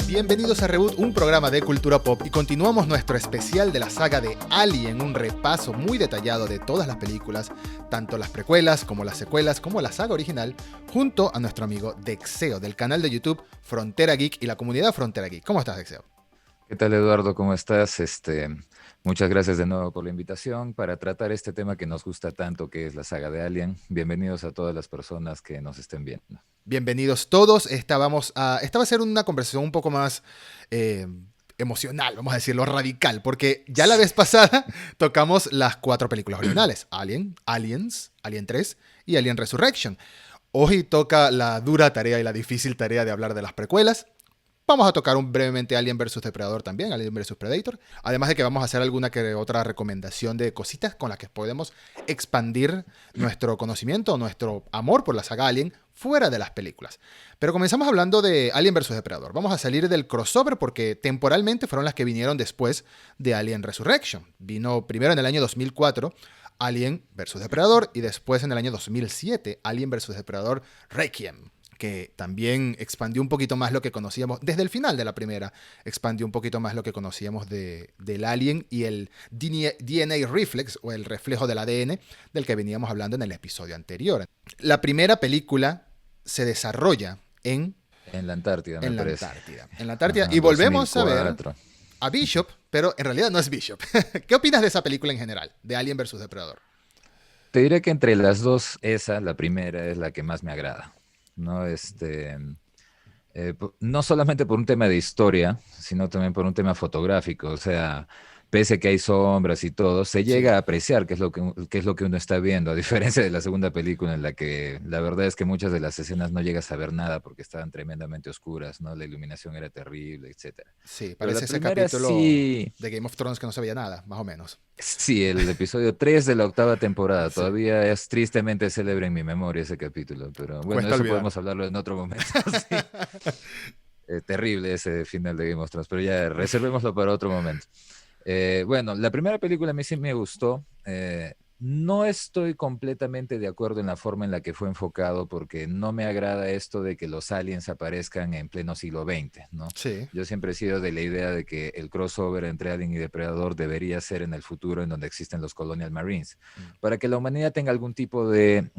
Bienvenidos a Reboot, un programa de cultura pop, y continuamos nuestro especial de la saga de Alien, un repaso muy detallado de todas las películas, tanto las precuelas como las secuelas como la saga original, junto a nuestro amigo Dexeo del canal de YouTube Frontera Geek y la comunidad Frontera Geek. ¿Cómo estás, Dexeo? ¿Qué tal, Eduardo? ¿Cómo estás? Muchas gracias de nuevo por la invitación para tratar este tema que nos gusta tanto, que es la saga de Alien. Bienvenidos a todas las personas que nos estén viendo. Bienvenidos todos. Esta va a ser una conversación un poco más eh, emocional, vamos a decirlo, radical, porque ya la vez pasada tocamos las 4 películas originales: Alien, Aliens, Alien 3 y Alien Resurrection. Hoy toca la dura tarea y la difícil tarea de hablar de las precuelas. Vamos a tocar brevemente Alien vs Depredador también, Alien vs Predator. Además de que vamos a hacer alguna que otra recomendación de cositas con las que podemos expandir nuestro conocimiento, nuestro amor por la saga Alien fuera de las películas. Pero comenzamos hablando de Alien vs Depredador. Vamos a salir del crossover porque temporalmente fueron las que vinieron después de Alien Resurrection. Vino primero en el año 2004 Alien vs Depredador y después en el año 2007 Alien vs Depredador Requiem, que también expandió un poquito más lo que conocíamos, desde el final de la primera, expandió un poquito más lo que conocíamos del Alien y el DNA Reflex, o el reflejo del ADN, del que veníamos hablando en el episodio anterior. La primera película se desarrolla En la Antártida, me en la parece. Antártida. En la Antártida, Ajá, y volvemos a ver 2004. a Bishop, pero en realidad no es Bishop. ¿Qué opinas de esa película en general, de Alien vs Depredador? Te diré que entre las dos, la primera, es la que más me agrada. ¿No? No solamente por un tema de historia, sino también por un tema fotográfico. O sea, pese a que hay sombras y todo, se Sí. llega a apreciar qué es lo que uno está viendo, a diferencia de la segunda película en la que la verdad es que muchas de las escenas no llegas a ver nada porque estaban tremendamente oscuras, ¿no? La iluminación era terrible, etcétera. Sí, Pero la parece ese primera capítulo sí, de Game of Thrones que no se veía nada, más o menos. sí, el episodio 3 de la octava temporada, Sí. todavía es tristemente célebre en mi memoria ese capítulo, pero bueno, Cuesta eso olvidar. podemos hablarlo en otro momento, sí. Terrible ese final de Game of Thrones, pero ya Uf. reservémoslo para otro momento. Bueno, la primera película a mí sí me gustó. No estoy completamente de acuerdo en la forma en la que fue enfocado porque no me agrada esto de que los aliens aparezcan en pleno siglo XX, ¿no? Sí. Yo siempre he sido de la idea de que el crossover entre Alien y Depredador debería ser en el futuro en donde existen los Colonial Marines, Mm. para que la humanidad tenga algún tipo de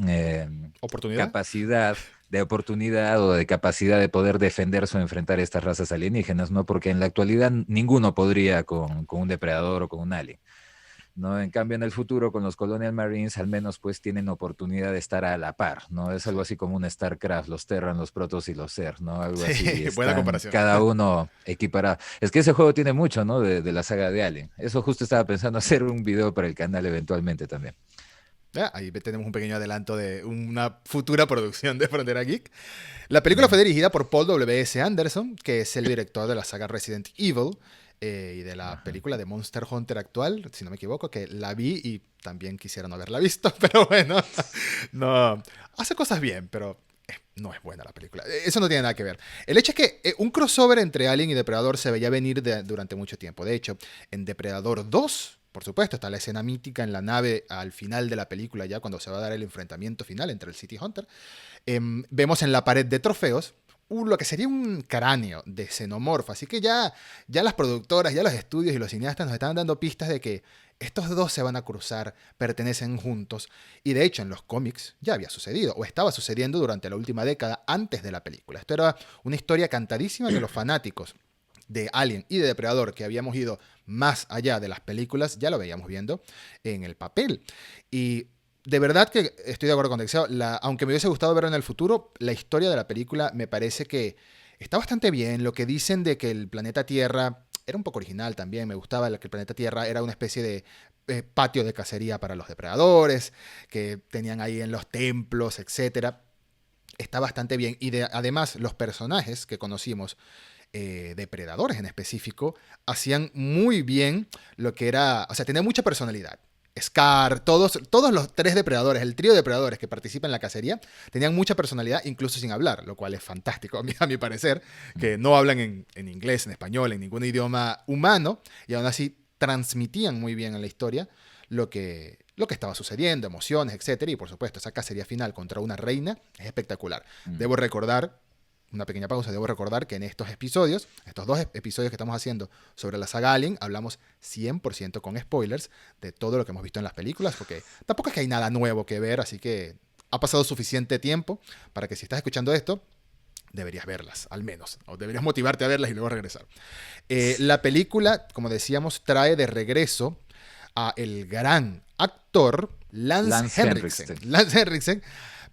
¿Oportunidad? capacidad de oportunidad o de capacidad de poder defenderse o enfrentar estas razas alienígenas, ¿no? Porque en la actualidad ninguno podría con un depredador o con un alien, ¿no? En cambio, en el futuro, con los Colonial Marines, al menos pues tienen oportunidad de estar a la par, ¿no? Es Sí. algo así como un StarCraft, los Terran, los Protoss y los Zerg, ¿no? Algo así, Sí, buena están comparación. cada uno equiparados. Es que ese juego tiene mucho, ¿no? De la saga de Alien. Eso justo estaba pensando hacer un video para el canal eventualmente también. Ahí tenemos un pequeño adelanto de una futura producción de Frontera Geek. La película fue dirigida por Paul W. S. Anderson, que es el director de la saga Resident Evil y de la Ajá. película de Monster Hunter actual, si no me equivoco, que la vi y también quisiera no haberla visto, pero bueno, no, hace cosas bien, pero no es buena la película. Eso no tiene nada que ver. El hecho es que un crossover entre Alien y Depredador se veía venir durante mucho tiempo. De hecho, en Depredador 2, por supuesto, está la escena mítica en la nave al final de la película, ya cuando se va a dar el enfrentamiento final entre el City Hunter. Vemos en la pared de trofeos lo que sería un cráneo de xenomorfo. Así que ya las productoras, ya los estudios y los cineastas nos estaban dando pistas de que estos dos se van a cruzar, pertenecen juntos. Y de hecho en los cómics ya había sucedido, o estaba sucediendo durante la última década antes de la película. Esto era una historia cantadísima que los fanáticos de Alien y de Depredador, que habíamos ido más allá de las películas, ya lo veíamos viendo en el papel. Y de verdad que estoy de acuerdo con Dexeo. Aunque me hubiese gustado verlo en el futuro, la historia de la película me parece que está bastante bien. Lo que dicen de que el planeta Tierra era un poco original también. Me gustaba que el planeta Tierra era una especie de patio de cacería para los depredadores, que tenían ahí en los templos, etcétera. Está bastante bien. Y además, los personajes que conocimos, depredadores en específico, hacían muy bien lo que era, o sea, tenía mucha personalidad. Scar, todos los 3 depredadores, el trío de depredadores que participan en la cacería, tenían mucha personalidad incluso sin hablar, lo cual es fantástico a mi parecer, que no hablan en inglés, en español, en ningún idioma humano, y aún así transmitían muy bien en la historia lo que estaba sucediendo, emociones, etcétera. Y por supuesto, esa cacería final contra una reina es espectacular. Mm. Debo recordar una pequeña pausa, debo recordar que en estos episodios, estos dos episodios que estamos haciendo sobre la saga Alien, hablamos 100% con spoilers de todo lo que hemos visto en las películas, porque tampoco es que hay nada nuevo que ver, así que ha pasado suficiente tiempo para que si estás escuchando esto, deberías verlas, al menos, o deberías motivarte a verlas y luego regresar. La película, como decíamos, trae de regreso a el gran actor Lance Henriksen. Lance Henriksen,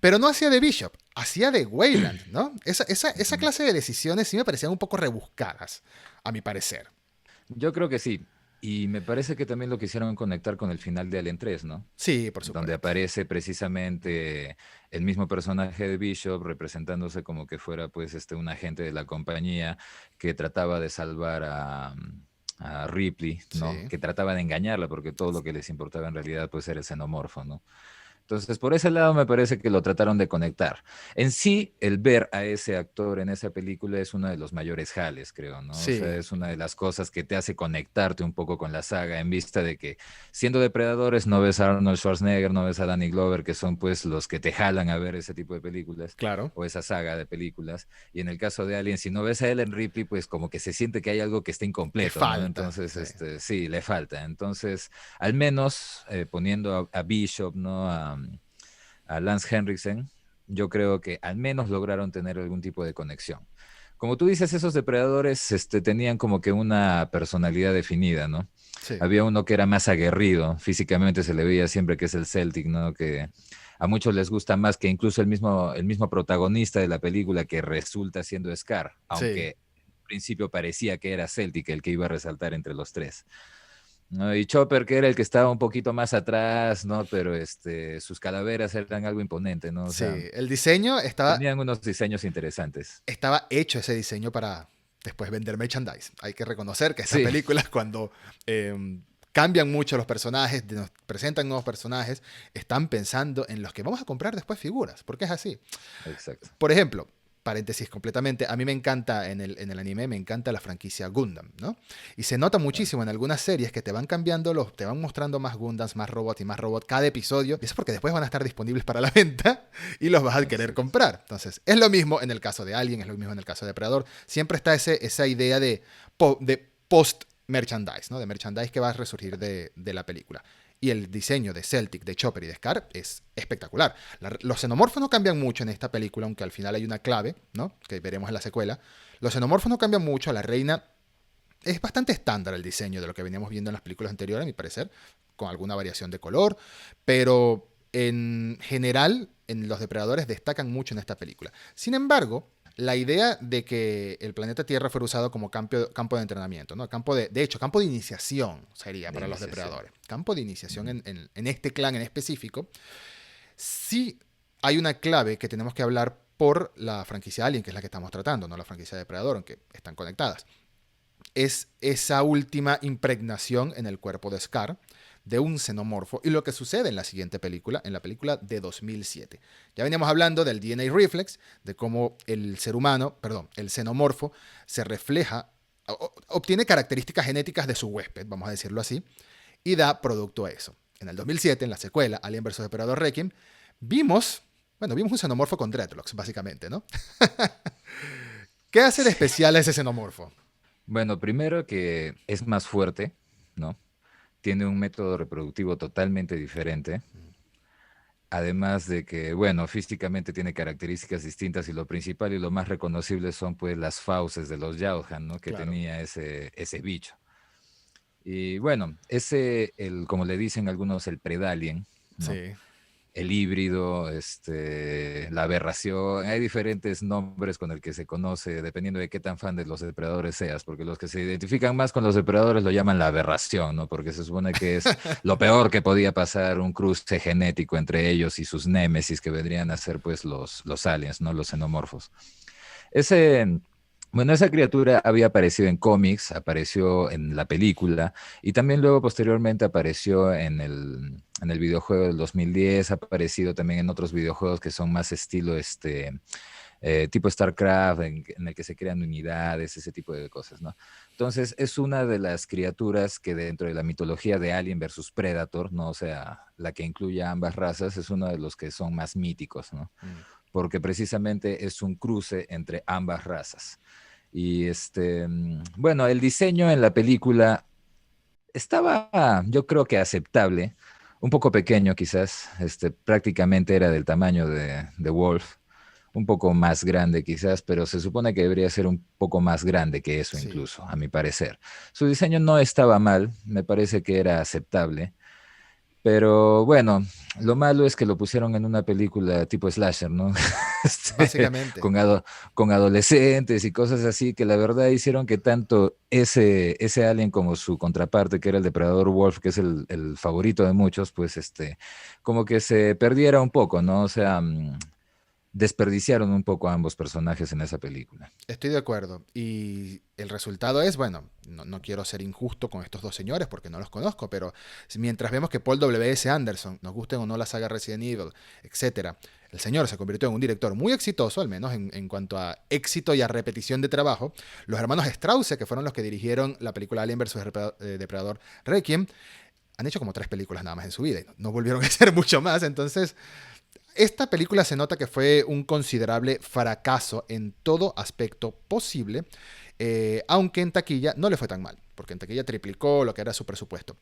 pero no hacía de Bishop, hacía de Weyland, ¿no? Esa clase de decisiones sí me parecían un poco rebuscadas, a mi parecer. Yo creo que sí. Y me parece que también lo quisieron conectar con el final de Alien 3, ¿no? Sí, por Donde supuesto. aparece precisamente el mismo personaje de Bishop representándose como que fuera pues un agente de la compañía que trataba de salvar a Ripley, ¿no? Sí. Que trataba de engañarla porque todo lo que les importaba en realidad pues era el xenomorfo, ¿no? Entonces, por ese lado me parece que lo trataron de conectar. En sí, el ver a ese actor en esa película es uno de los mayores jales, creo, ¿no? O sea, Sí. es una de las cosas que te hace conectarte un poco con la saga, en vista de que, siendo depredadores, no ves a Arnold Schwarzenegger, no ves a Danny Glover, que son pues los que te jalan a ver ese tipo de películas, Claro. o esa saga de películas. Y en el caso de Alien, si no ves a Ellen Ripley, pues como que se siente que hay algo que está Que incompleto, ¿no? falta. Entonces, Sí. sí, le falta. Entonces, al menos poniendo a Bishop, ¿no? A Lance Henriksen, yo creo que al menos lograron tener algún tipo de conexión. Como tú dices, esos depredadores tenían como que una personalidad definida, ¿no? Sí. Había uno que era más aguerrido, físicamente se le veía siempre que es el Celtic, ¿no? Que a muchos les gusta más que incluso el mismo protagonista de la película que resulta siendo Scar, Sí. aunque al principio parecía que era Celtic el que iba a resaltar entre los tres. ¿No? Y Chopper, que era el que estaba un poquito más atrás, ¿no? Pero sus calaveras eran algo imponente, ¿no? O sea, Sí. El diseño tenían unos diseños interesantes. estaba hecho ese diseño para después vender merchandise. Hay que reconocer que estas Sí, películas cuando cambian mucho los personajes, nos presentan nuevos personajes, están pensando en los que vamos a comprar después figuras, porque es así. exacto. Por ejemplo, paréntesis completamente, a mí me encanta en el anime, me encanta la franquicia Gundam, ¿no? Y se nota Claro. muchísimo en algunas series que te van cambiando te van mostrando más Gundams, más robot cada episodio. Y eso es porque después van a estar disponibles para la venta y los vas a querer Exacto. comprar. Entonces, es lo mismo en el caso de Alien, es lo mismo en el caso de Depredador. Siempre está esa idea de post merchandise, ¿no? De merchandise que va a resurgir de la película. Y el diseño de Celtic, de Chopper y de Scar es espectacular. Los xenomorfos no cambian mucho en esta película, aunque al final hay una clave, ¿no? Que veremos en la secuela. Los xenomorfos no cambian mucho. La reina es bastante estándar el diseño de lo que veníamos viendo en las películas anteriores, a mi parecer, con alguna variación de color. Pero en general, en los depredadores destacan mucho en esta película. Sin embargo, la idea de que el planeta Tierra fuera usado como campo de entrenamiento, ¿no? De hecho, campo de iniciación sería De para los iniciación. depredadores. Campo de iniciación Ujú. en este clan en específico. Sí hay una clave que tenemos que hablar por la franquicia Alien, que es la que estamos tratando, no la franquicia Depredador, aunque están conectadas. Es esa última impregnación en el cuerpo de Scar de un xenomorfo y lo que sucede en la siguiente película, en la película de 2007. Ya veníamos hablando del DNA reflex, de cómo el ser humano, perdón, el xenomorfo se refleja, obtiene características genéticas de su huésped, vamos a decirlo así, y da producto a eso. En el 2007, en la secuela Alien vs. Depredador Requiem, vimos, vimos un xenomorfo con dreadlocks, básicamente, ¿no? ¿Qué hace de Sí. especial a ese xenomorfo? Bueno, primero que es más fuerte, ¿no? Tiene un método reproductivo totalmente diferente. Además de que, bueno, físicamente tiene características distintas y lo principal y lo más reconocible son pues las fauces de los Yaohan, ¿no? Que Claro. tenía ese bicho. Y bueno, como le dicen algunos, el predalien, ¿no? Sí. El híbrido, la aberración, hay diferentes nombres con el que se conoce, dependiendo de qué tan fan de los depredadores seas, porque los que se identifican más con los depredadores lo llaman la aberración, ¿no? Porque se supone que es lo peor que podía pasar, un cruce genético entre ellos y sus némesis, que vendrían a ser pues los aliens, ¿no? Los xenomorfos. Ese, bueno, esa criatura había aparecido en cómics, apareció en la película y también luego posteriormente apareció en el videojuego del 2010, ha aparecido también en otros videojuegos que son más estilo tipo StarCraft, en el que se crean unidades, ese tipo de cosas, ¿no? Entonces es una de las criaturas que dentro de la mitología de Alien versus Predator, ¿no? O sea, la que incluye a ambas razas, es uno de los que son más míticos, ¿no? Mm. porque precisamente es un cruce entre ambas razas. Y bueno, el diseño en la película estaba, yo creo que aceptable, un poco pequeño quizás, prácticamente era del tamaño de Wolf, un poco más grande quizás, pero se supone que debería ser un poco más grande que eso Sí. incluso, a mi parecer. Su diseño no estaba mal, me parece que era aceptable, pero bueno, lo malo es que lo pusieron en una película tipo slasher, ¿no? Básicamente. Con, con adolescentes y cosas así, que la verdad hicieron que tanto ese alien como su contraparte, que era el depredador Wolf, que es el favorito de muchos, pues como que se perdiera un poco, ¿no? O sea, desperdiciaron un poco a ambos personajes en esa película. Estoy de acuerdo. Y el resultado es, bueno, no quiero ser injusto con estos dos señores porque no los conozco, pero mientras vemos que Paul W. S. Anderson, nos gusten o no la saga Resident Evil, etcétera, el señor se convirtió en un director muy exitoso, al menos en cuanto a éxito y a repetición de trabajo. Los hermanos Strauss, que fueron los que dirigieron la película Alien vs. Depredador Requiem, han hecho como 3 películas nada más en su vida y no volvieron a hacer mucho más. Entonces, esta película se nota que fue un considerable fracaso en todo aspecto posible, aunque en taquilla no le fue tan mal, porque en taquilla triplicó lo que era su presupuesto.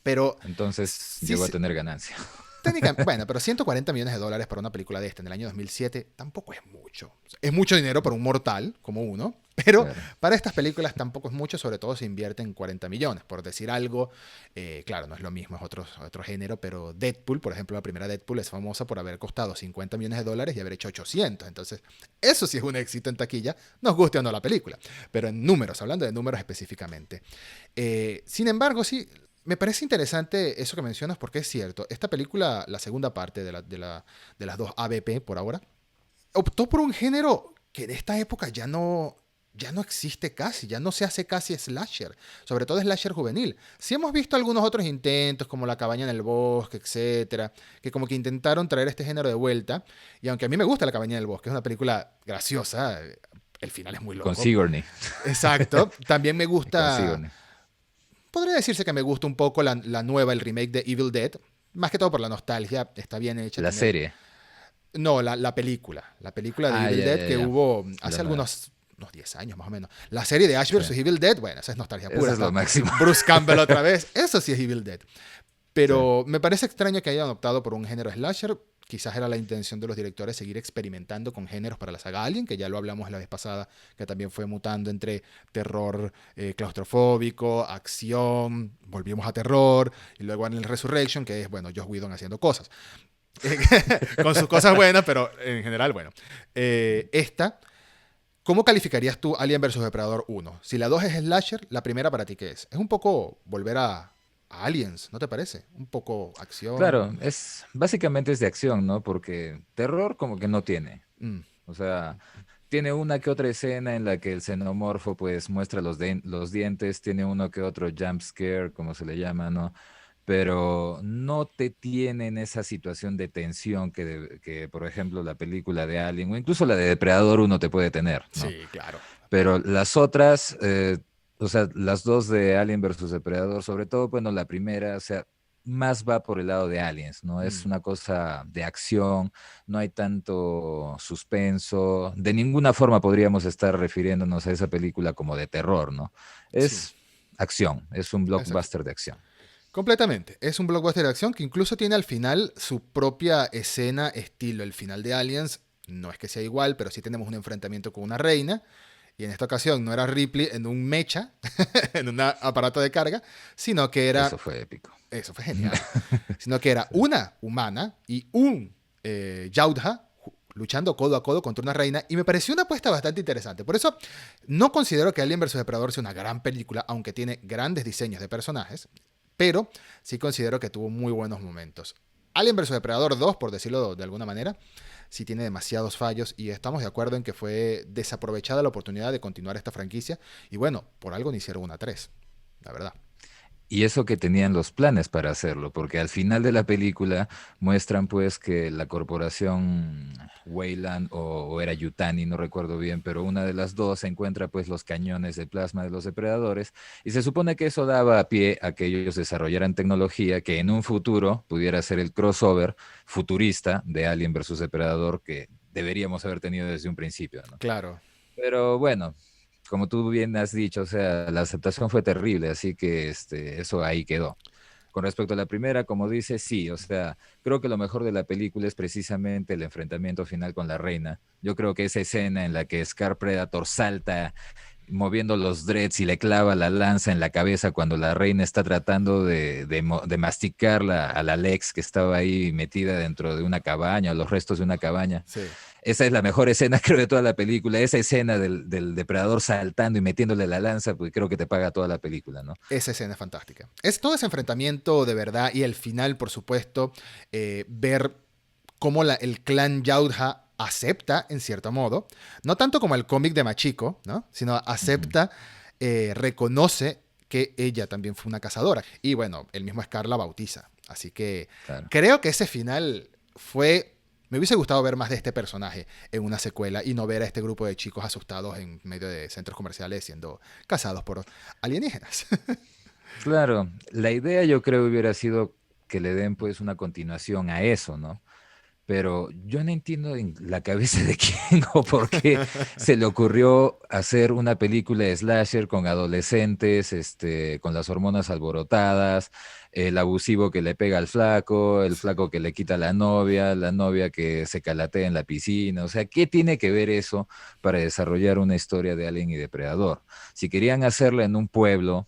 Pero Entonces sí, llegó a tener ganancia. técnicamente, bueno, pero 140 millones de dólares para una película de esta en el año 2007 tampoco es mucho. Es mucho dinero para un mortal como uno, pero Claro. para estas películas tampoco es mucho, sobre todo si invierten 40 millones. Por decir algo, claro, no es lo mismo, es otro género, pero Deadpool, por ejemplo, la primera Deadpool es famosa por haber costado 50 millones de dólares y haber hecho 800. Entonces, eso sí es un éxito en taquilla, nos guste o no la película. Pero en números, hablando de números específicamente. Sin embargo, sí, me parece interesante eso que mencionas porque es cierto. Esta película, la segunda parte de las dos ABP por ahora, optó por un género que en esta época ya no existe casi, ya no se hace casi slasher, sobre todo slasher juvenil. Sí hemos visto algunos otros intentos como La cabaña en el bosque, etcétera, que como que intentaron traer este género de vuelta. Y aunque a mí me gusta La cabaña en el bosque, es una película graciosa, el final es muy Con loco. Sigourney. Exacto. También me Con gusta, Sigourney. podría decirse que me gusta un poco la nueva, el remake de Evil Dead. Más que todo por la nostalgia, está bien hecha, La tiene... serie. No, la película de Ah, Evil ya, Dead ya, que ya. hubo La hace nueva. unos 10 años más o menos. La serie de Ash Sí. vs. Evil Dead, bueno, esa es nostalgia pura, Eso es lo está máximo. Bruce Campbell otra vez, eso sí es Evil Dead. Sí. Pero me parece extraño que hayan optado por un género slasher. Quizás era la intención de los directores seguir experimentando con géneros para la saga Alien, que ya lo hablamos la vez pasada, que también fue mutando entre terror claustrofóbico, acción, volvimos a terror, y luego en el Resurrection, que es, bueno, Joss Whedon haciendo cosas. Con sus cosas buenas, pero en general, bueno. Esta, ¿cómo calificarías tú Alien vs. Depredador 1? Si la 2 es slasher, la primera para ti, ¿qué es? Es un poco volver a Aliens, ¿no te parece? Un poco Claro, acción. básicamente es de acción, ¿no? Porque terror como que no tiene. Mm, O sea, tiene una que otra escena en la que el xenomorfo pues muestra los dientes, tiene uno que otro jump scare, como se le llama, ¿no? Pero no te tiene en esa situación de tensión que, por ejemplo, la película de Alien o incluso la de Depredador uno te puede tener, ¿no? sí, claro. Pero las otras, o sea, las dos de Alien versus Depredador, sobre todo, bueno, la primera, o sea, más va por el lado de Aliens, ¿no? Es Mm, una cosa de acción, no hay tanto suspenso, de ninguna forma podríamos estar refiriéndonos a esa película como de terror, ¿no? sí, Es acción, es un es acción. blockbuster de acción. Completamente. Es un blockbuster de acción que incluso tiene al final su propia escena estilo. El final de Aliens no es que sea igual, pero sí tenemos un enfrentamiento con una reina. Y en esta ocasión no era Ripley en un mecha, en un aparato de carga, sino que Eso era, fue épico. eso fue genial, sino que era una humana y un Yautja luchando codo a codo contra una reina. Y me pareció una apuesta bastante interesante. Por eso no considero que Alien vs. Depredador sea una gran película, aunque tiene grandes diseños de personajes, pero sí considero que tuvo muy buenos momentos. Alien vs. Depredador 2, por decirlo de alguna manera, sí tiene demasiados fallos y estamos de acuerdo en que fue desaprovechada la oportunidad de continuar esta franquicia y bueno, por algo no hicieron una 3, la verdad. Y eso que tenían los planes para hacerlo, porque al final de la película muestran pues que la corporación Weyland o era Yutani, no recuerdo bien, pero una de las dos encuentra pues los cañones de plasma de los depredadores y se supone que eso daba pie a que ellos desarrollaran tecnología que en un futuro pudiera ser el crossover futurista de Alien versus Depredador que deberíamos haber tenido desde un principio, ¿no? Claro. Pero bueno, como tú bien has dicho, o sea, la aceptación fue terrible, así que eso ahí quedó. Con respecto a la primera, como dice, sí, o sea, creo que lo mejor de la película es precisamente el enfrentamiento final con la reina. Yo creo que esa escena en la que Scar Predator salta moviendo los dreads y le clava la lanza en la cabeza cuando la reina está tratando de masticar a la Lex que estaba ahí metida dentro de una cabaña, los restos de una cabaña. Sí. Esa es la mejor escena, creo, de toda la película. Esa escena del depredador saltando y metiéndole la lanza, pues creo que te paga toda la película, ¿no? Esa escena es fantástica. Es todo ese enfrentamiento de verdad y el final, por supuesto, ver cómo el clan Yautja acepta, en cierto modo, no tanto como el cómic de Machiko, ¿no? Sino Ujú, acepta, reconoce que ella también fue una cazadora. Y bueno, el mismo Scar la bautiza. Así que claro. creo que ese final fue... Me hubiese gustado ver más de este personaje en una secuela y no ver a este grupo de chicos asustados en medio de centros comerciales siendo cazados por alienígenas. Claro, la idea yo creo hubiera sido que le den pues una continuación a eso, ¿no? Pero yo no entiendo en la cabeza de quién o por qué se le ocurrió hacer una película de slasher con adolescentes, con las hormonas alborotadas, el abusivo que le pega al flaco, el Sí. flaco que le quita a la novia que se calatea en la piscina. O sea, ¿qué tiene que ver eso para desarrollar una historia de Alien y Depredador? Si querían hacerla en un pueblo,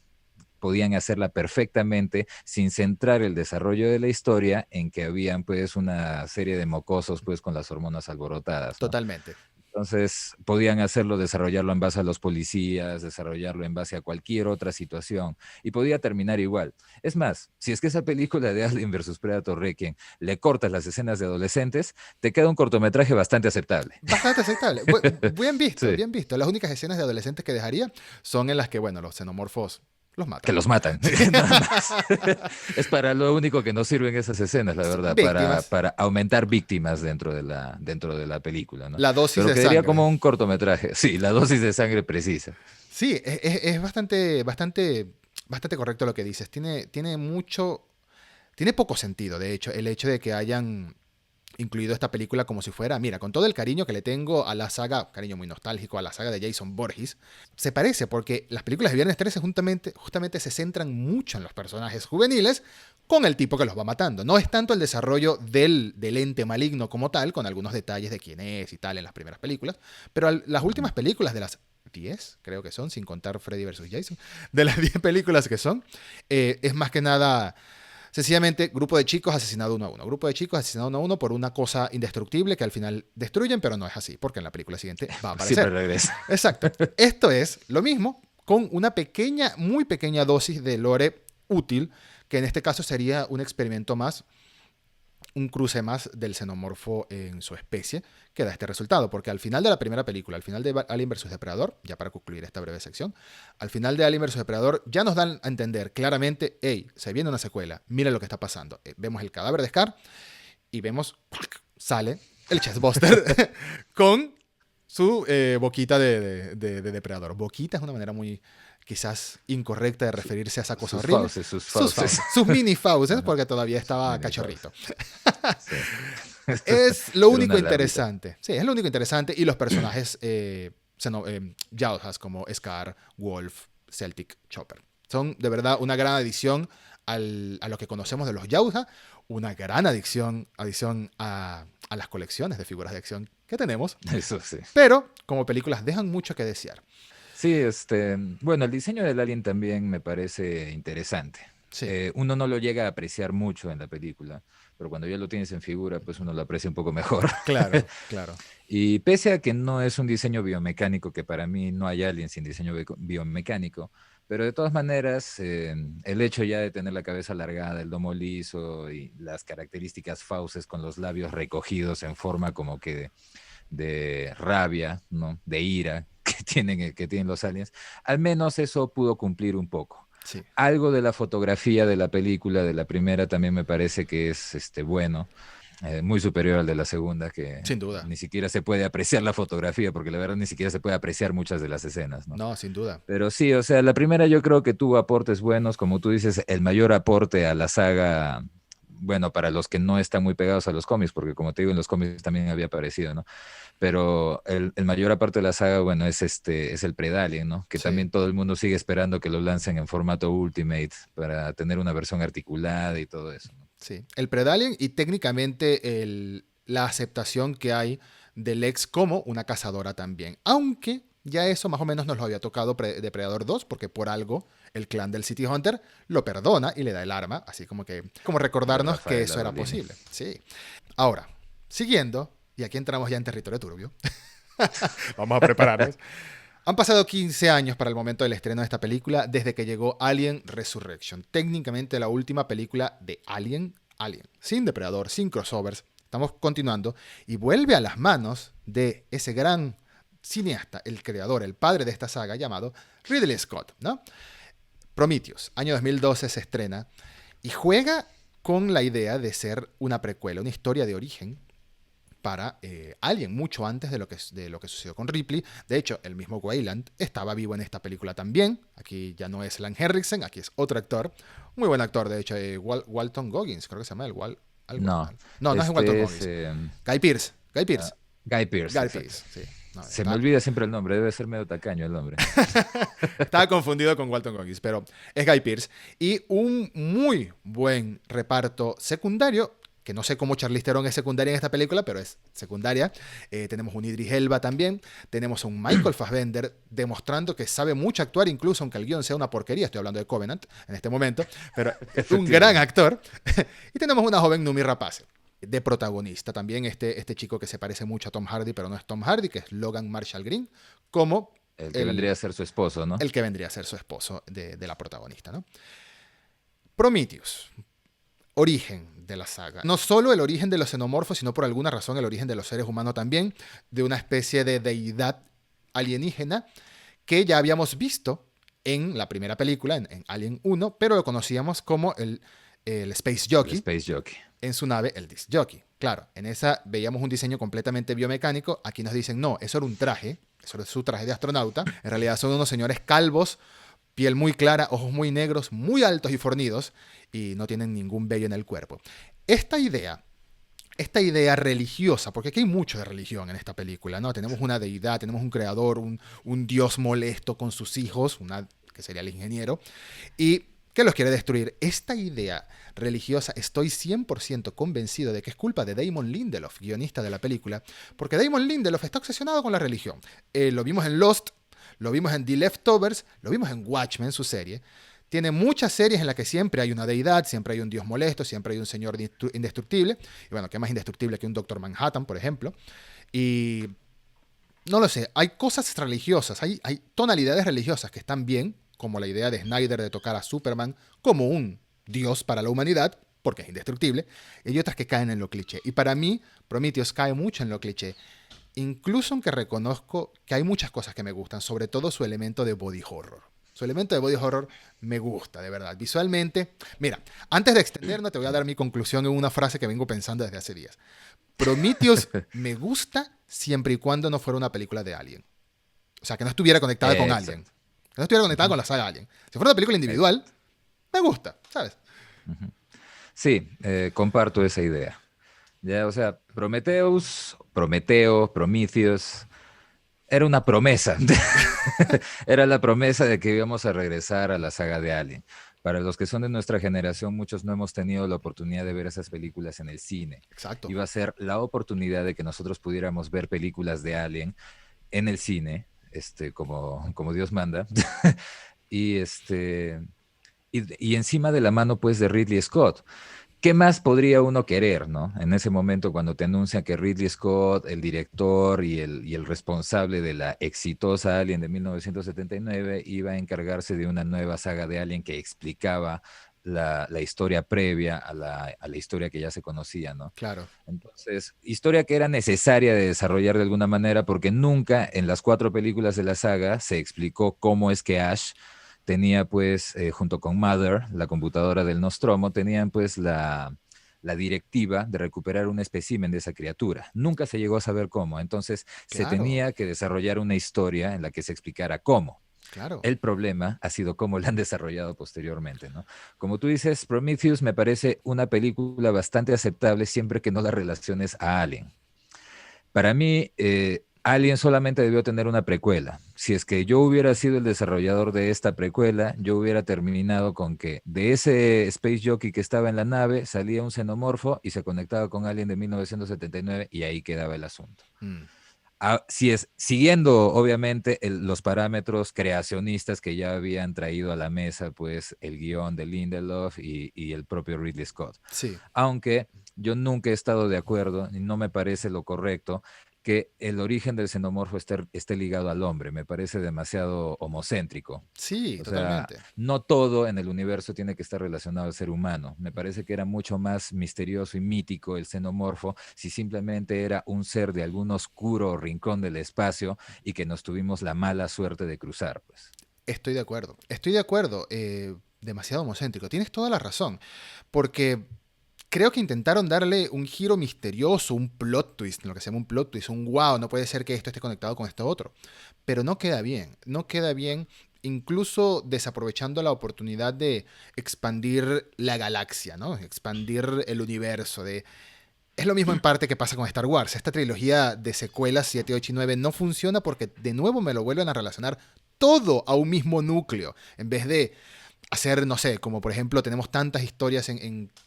podían hacerla perfectamente sin centrar el desarrollo de la historia en que habían pues una serie de mocosos pues con las hormonas alborotadas, ¿no? Totalmente. Entonces podían hacerlo, desarrollarlo en base a los policías, desarrollarlo en base a cualquier otra situación y podía terminar igual. Es más, si es que esa película de Alien versus Predator Requiem le cortas las escenas de adolescentes, te queda un cortometraje bastante aceptable. Bastante aceptable. Bien visto, Sí. bien visto. Las únicas escenas de adolescentes que dejaría son en las que, bueno, los xenomorfos los Que matan. los matan, Sí. nada más. Es para lo único que nos sirven esas escenas, la verdad, Víctimas. para aumentar víctimas dentro de la película, ¿no? La dosis Pero de quedaría sangre. como un cortometraje, sí, la dosis de sangre precisa. Sí, es bastante correcto lo que dices. Tiene mucho. Tiene poco sentido, de hecho, el hecho de que hayan incluido esta película como si fuera, mira, con todo el cariño que le tengo a la saga, cariño muy nostálgico, a la saga de Jason Voorhees, se parece porque las películas de Viernes 13 justamente se centran mucho en los personajes juveniles con el tipo que los va matando. No es tanto el desarrollo del ente maligno como tal, con algunos detalles de quién es y tal en las primeras películas, pero las Ujú. últimas películas de las 10, creo que son, sin contar Freddy vs. Jason, de las 10 películas que son, es más que nada sencillamente, grupo de chicos asesinado uno a uno. Grupo de chicos asesinado uno a uno por una cosa indestructible que al final destruyen, pero no es así, porque en la película siguiente va a Siempre aparecer. regresa. Exacto. Esto es lo mismo con una pequeña, muy pequeña dosis de lore útil, que en este caso sería un experimento más, un cruce más del xenomorfo en su especie que da este resultado, porque al final de la primera película, al final de Alien vs Depredador, ya para concluir esta breve sección, al final de Alien vs Depredador ya nos dan a entender claramente, hey, se viene una secuela, mira lo que está pasando. Vemos el cadáver de Scar y vemos, sale el chestbuster con su boquita de depredador. Boquita es una manera muy quizás incorrecta de referirse a esa cosa Sus horrible. fauces, sus Sus fauces. fauces, sus mini fauces, Ajá, porque todavía sus estaba mini fauces. cachorrito. Sí. Es lo Era único una larvita. interesante. Sí, es lo único interesante. Y los personajes Yautjas como Scar, Wolf, Celtic, Chopper. Son de verdad una gran adición a lo que conocemos de los Yautja. Una gran adición a las colecciones de figuras de acción que tenemos. Eso sí. Pero como películas dejan mucho que desear. Sí, bueno, el diseño del alien también me parece interesante. Sí, Uno no lo llega a apreciar mucho en la película, pero cuando ya lo tienes en figura, pues uno lo aprecia un poco mejor. claro, claro. Y pese a que no es un diseño biomecánico, que para mí no hay alien sin diseño biomecánico, pero de todas maneras, el hecho ya de tener la cabeza alargada, el lomo liso y las características fauces con los labios recogidos en forma como que de rabia, ¿no? De ira que tienen los aliens, al menos eso pudo cumplir un poco. Sí, Algo de la fotografía de la película, de la primera, también me parece que es bueno, muy superior al de la segunda, que sin duda. ni siquiera se puede apreciar la fotografía, porque la verdad ni siquiera se puede apreciar muchas de las escenas, ¿no? No, sin duda. Pero sí, o sea, la primera yo creo que tuvo aportes buenos, como tú dices, el mayor aporte a la saga bueno, para los que no están muy pegados a los cómics, porque como te digo, en los cómics también había aparecido, ¿no? Pero el mayor parte de la saga, bueno, es el Predalien, ¿no? Que Sí, también todo el mundo sigue esperando que lo lancen en formato Ultimate para tener una versión articulada y todo eso, ¿no? sí. El Predalien y técnicamente la aceptación que hay del ex como una cazadora también. Aunque ya eso más o menos nos lo había tocado Depredador 2, porque por algo el clan del City Hunter lo perdona y le da el arma, así como que, como De recordarnos que Rafael eso era Adolini. posible. Sí. Ahora, siguiendo, y aquí entramos ya en territorio turbio, vamos a prepararnos. Han pasado 15 años para el momento del estreno de esta película, desde que llegó Alien Resurrection, técnicamente la última película de Alien, sin depredador, sin crossovers. Estamos continuando y vuelve a las manos de ese gran cineasta, el creador, el padre de esta saga llamado Ridley Scott, ¿no? Prometheus, año 2012 se estrena y juega con la idea de ser una precuela, una historia de origen para Alien, mucho antes de lo que sucedió con Ripley. De hecho, el mismo Wayland estaba vivo en esta película también. Aquí ya no es Lan Henriksen, aquí es otro actor. Muy buen actor, de hecho, Walton Goggins, creo que se llama algo. No, No, no es Walton este es Goggins. Guy Pearce. Guy ah, Pearce. Guy Pearce, Guy exacto. Pearce, sí. No, Se me olvida siempre el nombre, debe ser medio tacaño el nombre. estaba confundido con Walton Goggins, pero es Guy Pearce. Y un muy buen reparto secundario, que no sé cómo Charlize Theron es secundaria en esta película, pero es secundaria. Tenemos un Idris Elba también. Tenemos un Michael Fassbender demostrando que sabe mucho actuar, incluso aunque el guión sea una porquería. Estoy hablando de Covenant en este momento, pero un gran Efectivamente. actor. Y tenemos una joven Numi Rapace de protagonista. También este chico que se parece mucho a Tom Hardy, pero no es Tom Hardy, que es Logan Marshall Green, como El que vendría el, a ser su esposo, ¿no? el que vendría a ser su esposo de la protagonista, ¿no? Prometheus, origen de la saga. No solo el origen de los xenomorfos, sino por alguna razón el origen de los seres humanos también, de una especie de deidad alienígena que ya habíamos visto en la primera película, en Alien 1, pero lo conocíamos como el Space El Jockey, Space Jockey. en su nave el Disc Jockey. Claro, en esa veíamos un diseño completamente biomecánico, aquí nos dicen, no, eso era un traje, eso era su traje de astronauta, en realidad son unos señores calvos, piel muy clara, ojos muy negros, muy altos y fornidos, y no tienen ningún vello en el cuerpo. Esta idea religiosa, porque aquí hay mucho de religión en esta película, ¿no? Tenemos una deidad, tenemos un creador, un dios molesto con sus hijos, que sería el ingeniero, y que los quiere destruir. Esta idea religiosa, estoy 100% convencido de que es culpa de Damon Lindelof, guionista de la película, porque Damon Lindelof está obsesionado con la religión. Lo vimos en Lost, lo vimos en The Leftovers, lo vimos en Watchmen, su serie. Tiene muchas series en las que siempre hay una deidad, siempre hay un dios molesto, siempre hay un señor indestructible. Y bueno, ¿qué más indestructible que un Doctor Manhattan, por ejemplo? Y no lo sé, hay cosas religiosas, hay tonalidades religiosas que están bien, como la idea de Snyder de tocar a Superman como un dios para la humanidad, porque es indestructible, y hay otras que caen en lo cliché. Y para mí, Prometheus cae mucho en lo cliché, incluso aunque reconozco que hay muchas cosas que me gustan, sobre todo su elemento de body horror. Su elemento de body horror me gusta, de verdad. Visualmente, mira, antes de extendernos, te voy a dar mi conclusión en una frase que vengo pensando desde hace días. Prometheus me gusta siempre y cuando no fuera una película de Alien. O sea, que no estuviera conectada con Alien. Exacto. Que no estuviera conectada Ujú. con la saga Alien. Si fuera una película individual, Exacto. me gusta, ¿sabes? Ujú. Sí, comparto esa idea. Ya, o sea, Prometheus, era una promesa. Era la promesa de que íbamos a regresar a la saga de Alien. Para los que son de nuestra generación, muchos no hemos tenido la oportunidad de ver esas películas en el cine. Exacto. Iba a ser la oportunidad de que nosotros pudiéramos ver películas de Alien en el cine, como Dios manda. y, y encima de la mano, pues, de Ridley Scott. ¿Qué más podría uno querer, no? En ese momento, cuando te anuncian que Ridley Scott, el director y el responsable de la exitosa Alien de 1979, iba a encargarse de una nueva saga de Alien que explicaba la historia previa a la historia que ya se conocía, ¿no? Claro. Entonces, historia que era necesaria de desarrollar de alguna manera porque nunca en las 4 películas de la saga se explicó cómo es que Ash tenía pues, junto con Mother, la computadora del Nostromo, tenían pues la directiva de recuperar un espécimen de esa criatura. Nunca se llegó a saber cómo, entonces se Claro. tenía que desarrollar una historia en la que se explicara cómo. Claro. El problema ha sido cómo la han desarrollado posteriormente, ¿no? Como tú dices, Prometheus me parece una película bastante aceptable siempre que no la relaciones a Alien. Para mí, Alien solamente debió tener una precuela. Si es que yo hubiera sido el desarrollador de esta precuela, yo hubiera terminado con que de ese Space Jockey que estaba en la nave salía un xenomorfo y se conectaba con Alien de 1979 y ahí quedaba el asunto. Mm. Si es siguiendo obviamente los parámetros creacionistas que ya habían traído a la mesa pues el guión de Lindelof y el propio Ridley Scott. Sí. Aunque yo nunca he estado de acuerdo y no me parece lo correcto que el origen del xenomorfo esté ligado al hombre. Me parece demasiado homocéntrico. Sí, O sea, totalmente. no todo en el universo tiene que estar relacionado al ser humano. Me parece que era mucho más misterioso y mítico el xenomorfo si simplemente era un ser de algún oscuro rincón del espacio y que nos tuvimos la mala suerte de cruzar, pues. Estoy de acuerdo. Estoy de acuerdo. Demasiado homocéntrico. Tienes toda la razón. Porque creo que intentaron darle un giro misterioso, un plot twist, lo que se llama un plot twist, un wow, no puede ser que esto esté conectado con esto otro. Pero no queda bien, no queda bien, incluso desaprovechando la oportunidad de expandir la galaxia, ¿no? Expandir el universo, de... Es lo mismo en parte que pasa con Star Wars. Esta trilogía de secuelas 7, 8 y 9 no funciona porque de nuevo me lo vuelven a relacionar todo a un mismo núcleo, en vez de hacer, no sé, como por ejemplo tenemos tantas historias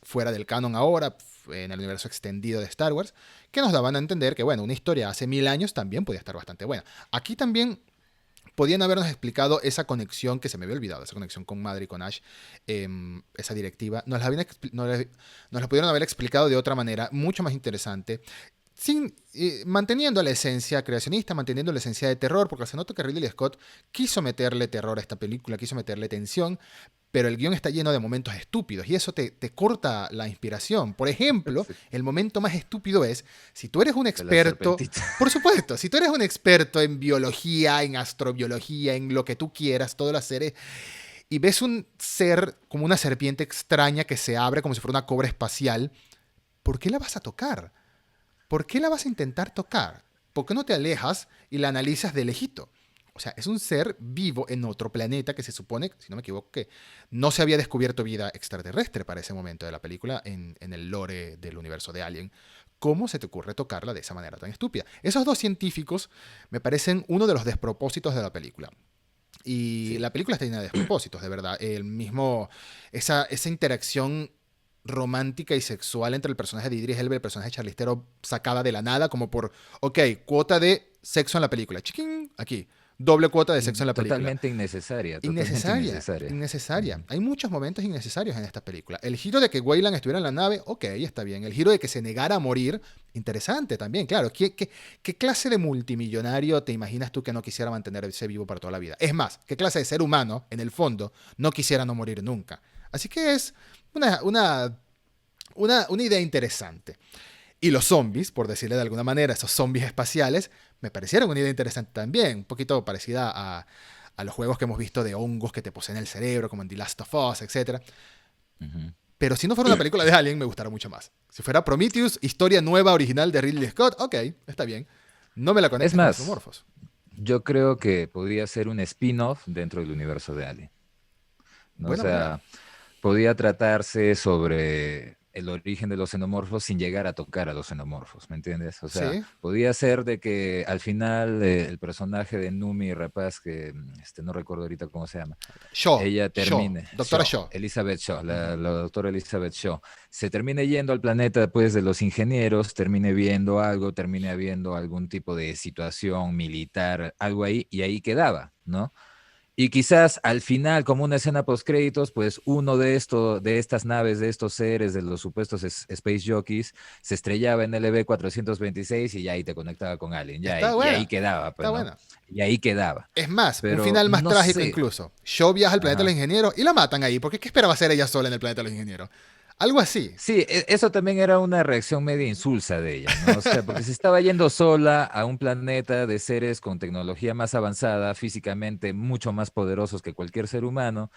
fuera del canon ahora, en el universo extendido de Star Wars, que nos daban a entender que, bueno, una historia hace 1000 años también podía estar bastante buena. Aquí también podían habernos explicado esa conexión que se me había olvidado, esa conexión con Madre y con Ash, esa directiva. Nos la pudieron haber explicado de otra manera, mucho más interesante, manteniendo la esencia creacionista, manteniendo la esencia de terror, porque se nota que Ridley Scott quiso meterle terror a esta película, quiso meterle tensión, pero el guión está lleno de momentos estúpidos y eso te corta la inspiración. Por ejemplo, Sí, el momento más estúpido es, si tú eres un de la experto, serpentita. por supuesto, si tú eres un experto en biología, en astrobiología, en lo que tú quieras, todas las series, y ves un ser como una serpiente extraña que se abre como si fuera una cobra espacial, ¿por qué la vas a tocar? ¿Por qué la vas a intentar tocar? ¿Por qué no te alejas y la analizas de lejito? O sea, es un ser vivo en otro planeta que se supone, si no me equivoco, que no se había descubierto vida extraterrestre para ese momento de la película en el lore del universo de Alien. ¿Cómo se te ocurre tocarla de esa manera tan estúpida? Esos dos científicos me parecen uno de los despropósitos de la película. Y Sí. la película está llena de despropósitos, de verdad. Esa interacción romántica y sexual entre el personaje de Idris Elba y el personaje de Charlize Theron sacada de la nada, como por, ok, cuota de sexo en la película. Chiquín, aquí. Doble cuota de sexo en la película. Totalmente innecesaria, totalmente Innecesaria, innecesaria. innecesaria. Ujú. Hay muchos momentos innecesarios en esta película. El giro de que Weyland estuviera en la nave, ok, está bien. El giro de que se negara a morir, interesante también, claro. ¿Qué clase de multimillonario te imaginas tú que no quisiera mantenerse vivo para toda la vida? Es más, ¿qué clase de ser humano, en el fondo, no quisiera no morir nunca? Así que es una idea interesante. Y los zombies, por decirle de alguna manera, esos zombies espaciales, me parecieron una idea interesante también, un poquito parecida a los juegos que hemos visto de hongos que te poseen el cerebro, como en The Last of Us, etc. Ujú. Pero si no fuera una película de Alien, me gustara mucho más. Si fuera Prometheus, historia nueva, original de Ridley Scott, ok, está bien. No me la Es conectes con más, xenomorfos. yo creo que podría ser un spin-off dentro del universo de Alien, ¿no? O Buena manera. sea, podía tratarse sobre el origen de los xenomorfos sin llegar a tocar a los xenomorfos, ¿me entiendes? O sea, Sí. podía ser de que al final el personaje de Numi Rapaz, que no recuerdo ahorita cómo se llama, ella termine, Doctora Shaw, Shaw. Elizabeth Shaw, Ujú. la doctora Elizabeth Shaw, se termine yendo al planeta pues, de los ingenieros, termine viendo algo, termine habiendo algún tipo de situación militar, algo ahí, y ahí quedaba, ¿no? Y quizás al final, como una escena post créditos, pues uno de estas naves, de estos seres, de los supuestos Space Jockeys, se estrellaba en el EV-426 y ya ahí te conectaba con alguien, Está y ahí buena. quedaba, Está pues, ¿no? buena. Y ahí quedaba. Es más, un Pero final más no trágico sé. incluso. Shaw viaja al planeta de Ajá. los ingenieros y la matan ahí, porque ¿qué esperaba hacer ella sola en el planeta de los ingenieros? Algo así. Sí, eso también era una reacción media insulsa de ella, ¿no? O sea, porque se estaba yendo sola a un planeta de seres con tecnología más avanzada, físicamente mucho más poderosos que cualquier ser humano.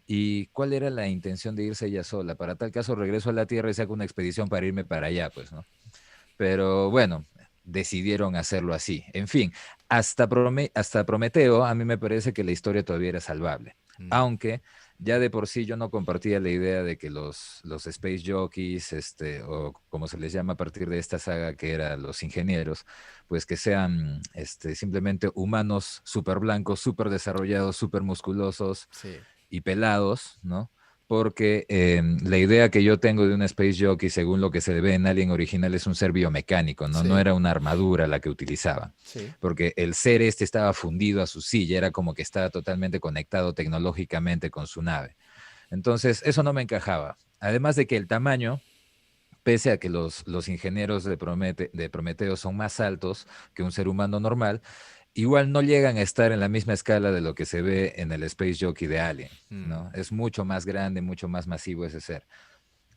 ¿Y cuál era la intención de irse ella sola? Para tal caso regreso a la Tierra y saco una expedición para irme para allá, pues, ¿no? Pero bueno, decidieron hacerlo así. En fin, hasta Prometeo, a mí me parece que la historia todavía era salvable. Mm, Aunque ya de por sí yo no compartía la idea de que los Space Jockeys, o como se les llama a partir de esta saga, que eran los ingenieros, pues que sean simplemente humanos súper blancos, súper desarrollados, súper musculosos sí, y pelados, ¿no? Porque la idea que yo tengo de un Space Jockey, según lo que se ve en Alien original, es un ser biomecánico, ¿no? No sí, era una armadura la que utilizaban. sí. Porque el ser estaba fundido a su silla, era como que estaba totalmente conectado tecnológicamente con su nave. Entonces, eso no me encajaba. Además de que el tamaño, pese a que los ingenieros de Prometeo son más altos que un ser humano normal, igual no llegan a estar en la misma escala de lo que se ve en el Space Jockey de Alien, Mm, ¿no? Es mucho más grande, mucho más masivo ese ser.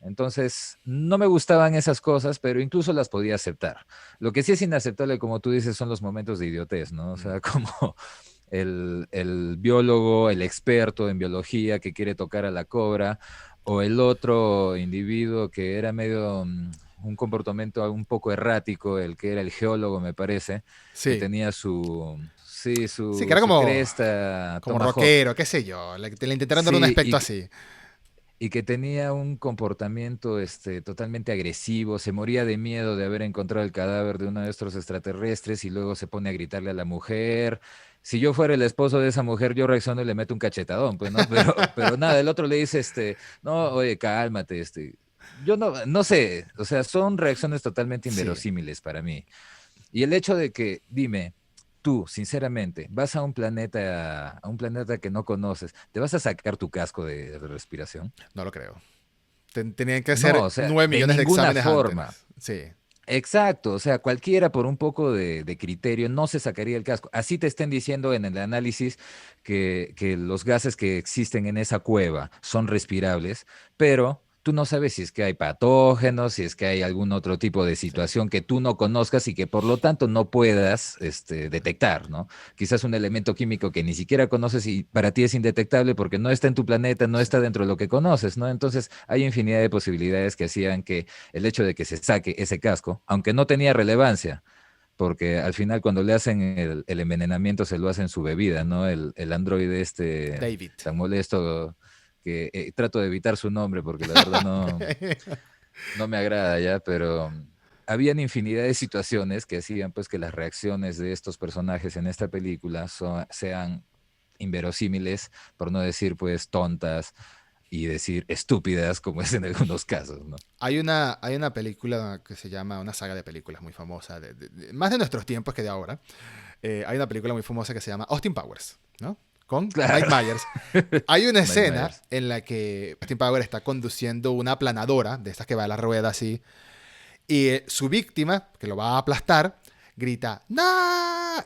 Entonces, no me gustaban esas cosas, pero incluso las podía aceptar. Lo que sí es inaceptable, como tú dices, son los momentos de idiotez, ¿no? O mm, sea, como el biólogo, el experto en biología que quiere tocar a la cobra, o el otro individuo que era medio un comportamiento un poco errático, el que era el geólogo, me parece, que sí. tenía su, sí, Sí, que su, era su como, cresta como Tomahawk. rockero, qué sé yo. Le intentaron dar un Sí, aspecto así. y que tenía un comportamiento totalmente agresivo, se moría de miedo de haber encontrado el cadáver de uno de estos extraterrestres y luego se pone a gritarle a la mujer. Si yo fuera el esposo de esa mujer, yo reacciono y le meto un cachetadón, pues, ¿no? Pero nada, el otro le dice, no, oye, cálmate, Yo no sé, o sea, son reacciones totalmente Sí. inverosímiles para mí. Y el hecho de que, dime, tú, sinceramente, vas a un planeta que no conoces, ¿te vas a sacar tu casco de respiración? No lo creo. Tenían que No, hacer o sea, 9 de millones de ninguna exámenes antes. forma. Sí, Exacto, o sea, cualquiera por un poco de criterio no se sacaría el casco. Así te estén diciendo en el análisis que los gases que existen en esa cueva son respirables, pero tú no sabes si es que hay patógenos, si es que hay algún otro tipo de sí. situación que tú no conozcas y que por lo tanto no puedas detectar, ¿no? Quizás un elemento químico que ni siquiera conoces y para ti es indetectable porque no está en tu planeta, no Sí. está dentro de lo que conoces, ¿no? Entonces hay infinidad de posibilidades que hacían que el hecho de que se saque ese casco, aunque no tenía relevancia, porque al final cuando le hacen el envenenamiento se lo hacen su bebida, ¿no? El androide David. tan molesto que trato de evitar su nombre porque la verdad no me agrada ya, pero habían infinidad de situaciones que hacían pues que las reacciones de estos personajes en esta película sean inverosímiles, por no decir pues tontas y decir estúpidas como es en algunos casos, ¿no? Hay una película que se llama, una saga de películas muy famosa, más de nuestros tiempos que de ahora. Hay una película muy famosa que se llama Austin Powers, ¿no? Con Mike Claro, Myers. Hay una Mike escena Myers. en la que Austin Powers está conduciendo una aplanadora, de estas que va a la rueda así, y su víctima, que lo va a aplastar, grita ¡No!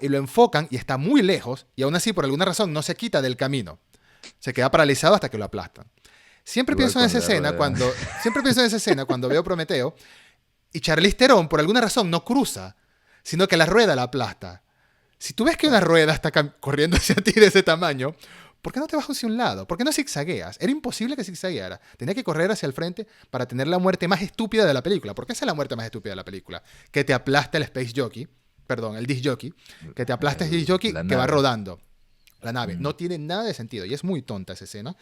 Y lo enfocan y está muy lejos, y aún así por alguna razón no se quita del camino. Se queda paralizado hasta que lo aplastan. Igual con la rueda. Siempre pienso en esa escena cuando veo Prometeo y Charlize Theron por alguna razón no cruza, sino que la rueda la aplasta. Si tú ves que una Claro. rueda está corriendo hacia ti de ese tamaño, ¿por qué no te vas hacia un lado? ¿Por qué no zigzagueas? Era imposible que zigzagueara. Tenía que correr hacia el frente para tener la muerte más estúpida de la película. ¿Por qué esa es la muerte más estúpida de la película? Que te aplasta el Space Jockey, perdón, el Disc Jockey, que te aplasta el Disc Jockey La que va nave. rodando la nave. Mm. No tiene nada de sentido y es muy tonta esa escena.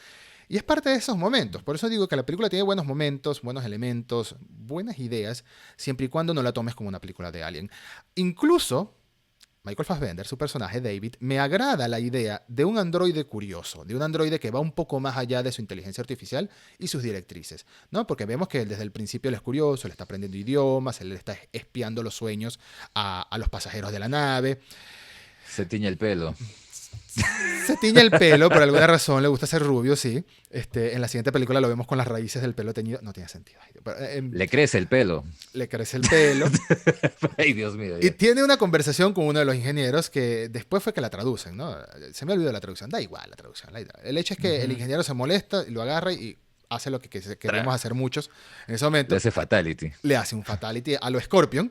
Y es parte de esos momentos. Por eso digo que la película tiene buenos momentos, buenos elementos, buenas ideas, siempre y cuando no la tomes como una película de Alien. Incluso Michael Fassbender, su personaje David, me agrada la idea de un androide curioso, de un androide que va un poco más allá de su inteligencia artificial y sus directrices, ¿no? Porque vemos que desde el principio él es curioso, él está aprendiendo idiomas, él está espiando los sueños a los pasajeros de la nave. Se tiñe el pelo. Se tiñe el pelo, por alguna razón le gusta ser rubio, sí. En la siguiente película lo vemos con las raíces del pelo teñido. No tiene sentido. Pero, Le crece el pelo. le crece el pelo. Ay, Dios mío, Y ya. tiene una conversación con uno de los ingenieros que después fue que la traducen, ¿no? Se me olvidó la traducción. Da igual la traducción. El hecho es que el Ujú. ingeniero se molesta y lo agarra y hace lo que queremos Tra. hacer muchos en ese Le momento. hace fatality. Le hace un fatality a lo Scorpion.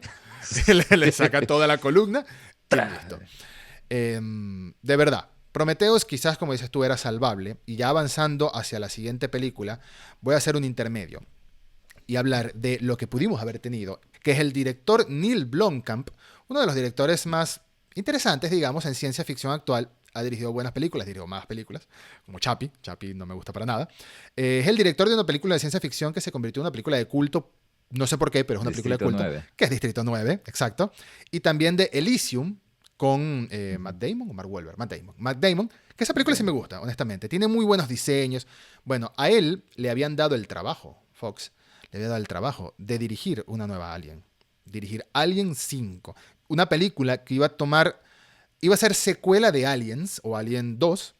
Le saca toda la columna y Tra. listo. De verdad, Prometheus quizás, como dices tú, era salvable. Y ya avanzando hacia la siguiente película, voy a hacer un intermedio. y hablar de lo que pudimos haber tenido, que es el director Neil Blomkamp, uno de los directores más interesantes, digamos, en ciencia ficción actual. Ha dirigido buenas películas, dirigió más películas, como Chappie. Chappie no me gusta para nada. Es el director de una película de ciencia ficción que se convirtió en una película de culto. No sé por qué, pero es una película de Distrito culto, 9. que es Distrito 9, exacto. Y también de Elysium con Matt Damon o Mark Wahlberg. Matt Damon, que esa película sí me gusta, honestamente. Tiene muy buenos diseños. Bueno, a él le habían dado el trabajo, Fox, le había dado el trabajo de dirigir una nueva Alien. Dirigir Alien 5. Una película que iba a ser secuela de Aliens o Alien 2.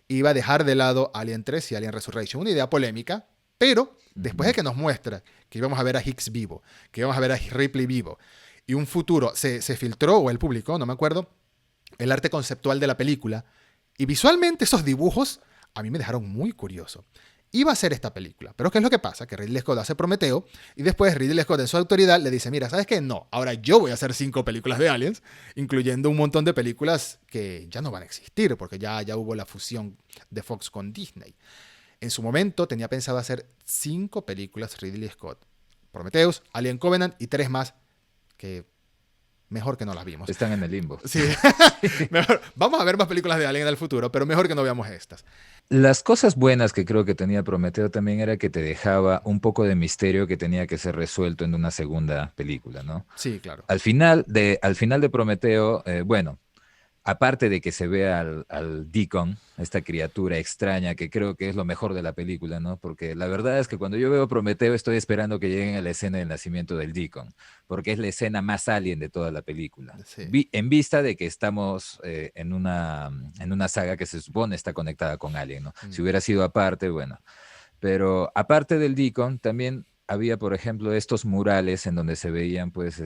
Iba a dejar de lado Alien 3 y Alien Resurrection. Una idea polémica, pero después de que nos muestra que íbamos a ver a Hicks vivo, que íbamos a ver a Ripley vivo, y un futuro, se filtró, o él publicó, no me acuerdo, el arte conceptual de la película, y visualmente esos dibujos a mí me dejaron muy curioso. Iba a ser esta película, pero ¿qué es lo que pasa? Que Ridley Scott hace Prometeo, y después Ridley Scott en su autoridad le dice, mira, ¿sabes qué? No, ahora yo voy a hacer 5 películas de Aliens, incluyendo un montón de películas que ya no van a existir, porque ya hubo la fusión de Fox con Disney. En su momento tenía pensado hacer 5 películas Ridley Scott. Prometheus, Alien Covenant y 3 más que mejor que no las vimos. Están en el limbo. Sí, mejor. Vamos a ver más películas de Alien en el futuro, pero mejor que no veamos estas. Las cosas buenas que creo que tenía Prometeo también era que te dejaba un poco de misterio que tenía que ser resuelto en una segunda película, ¿no? Sí, claro. Al final de Prometeo, bueno, aparte de que se ve al Deacon, esta criatura extraña que creo que es lo mejor de la película, ¿no? Porque la verdad es que cuando yo veo Prometeo estoy esperando que lleguen a la escena del nacimiento del Deacon, porque es la escena más alien de toda la película. Sí. En vista de que estamos en una saga que se supone está conectada con Alien, ¿no? Si hubiera sido aparte, bueno. Pero aparte del Deacon, también había, por ejemplo, estos murales en donde se veían, pues,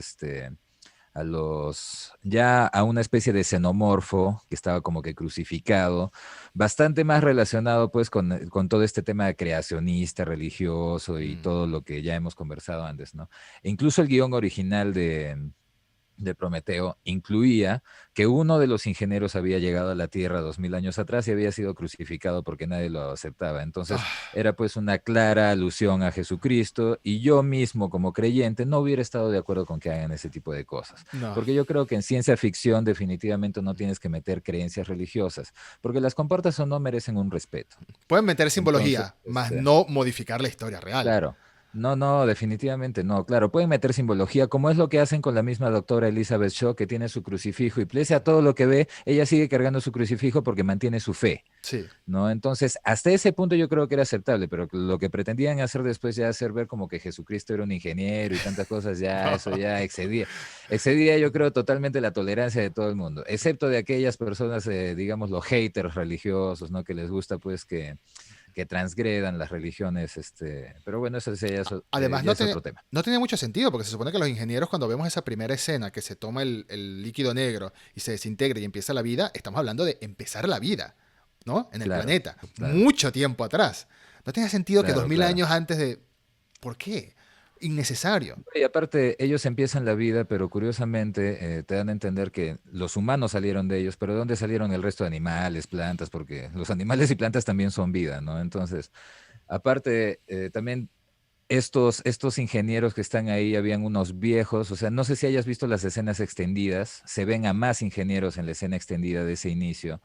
a una especie de xenomorfo que estaba como que crucificado, bastante más relacionado pues con todo este tema creacionista, religioso y todo lo que ya hemos conversado antes, ¿no? E incluso el guión original de Prometeo incluía que uno de los ingenieros había llegado a la Tierra 2000 años atrás y había sido crucificado porque nadie lo aceptaba. Entonces era pues una clara alusión a Jesucristo y yo mismo como creyente no hubiera estado de acuerdo con que hagan ese tipo de cosas. No. Porque yo creo que en ciencia ficción definitivamente no tienes que meter creencias religiosas, porque las compartas o no merecen un respeto. Pueden meter simbología, Entonces, más no modificar la historia real. claro. No, definitivamente no. Claro, pueden meter simbología, como es lo que hacen con la misma doctora Elizabeth Shaw, que tiene su crucifijo y pese a todo lo que ve, ella sigue cargando su crucifijo porque mantiene su fe, Sí. ¿no? Entonces, hasta ese punto yo creo que era aceptable, pero lo que pretendían hacer después ya hacer ver como que Jesucristo era un ingeniero y tantas cosas, ya eso ya excedía yo creo totalmente la tolerancia de todo el mundo, excepto de aquellas personas, digamos, los haters religiosos, ¿no? Que les gusta pues que transgredan las religiones, pero bueno, eso Además, ya es otro tema. no tiene mucho sentido, porque se supone que los ingenieros, cuando vemos esa primera escena que se toma el líquido negro y se desintegra y empieza la vida, estamos hablando de empezar la vida, ¿no? En el Claro, planeta. claro. Mucho tiempo atrás. No tiene sentido que Claro, 2000 claro. años antes de... ¿Por qué? Innecesario. Y aparte, ellos empiezan la vida, pero curiosamente te dan a entender que los humanos salieron de ellos, pero ¿de dónde salieron el resto de animales, plantas? Porque los animales y plantas también son vida, ¿no? Entonces, aparte, también estos ingenieros que están ahí, habían unos viejos, o sea, no sé si hayas visto las escenas extendidas, se ven a más ingenieros en la escena extendida de ese inicio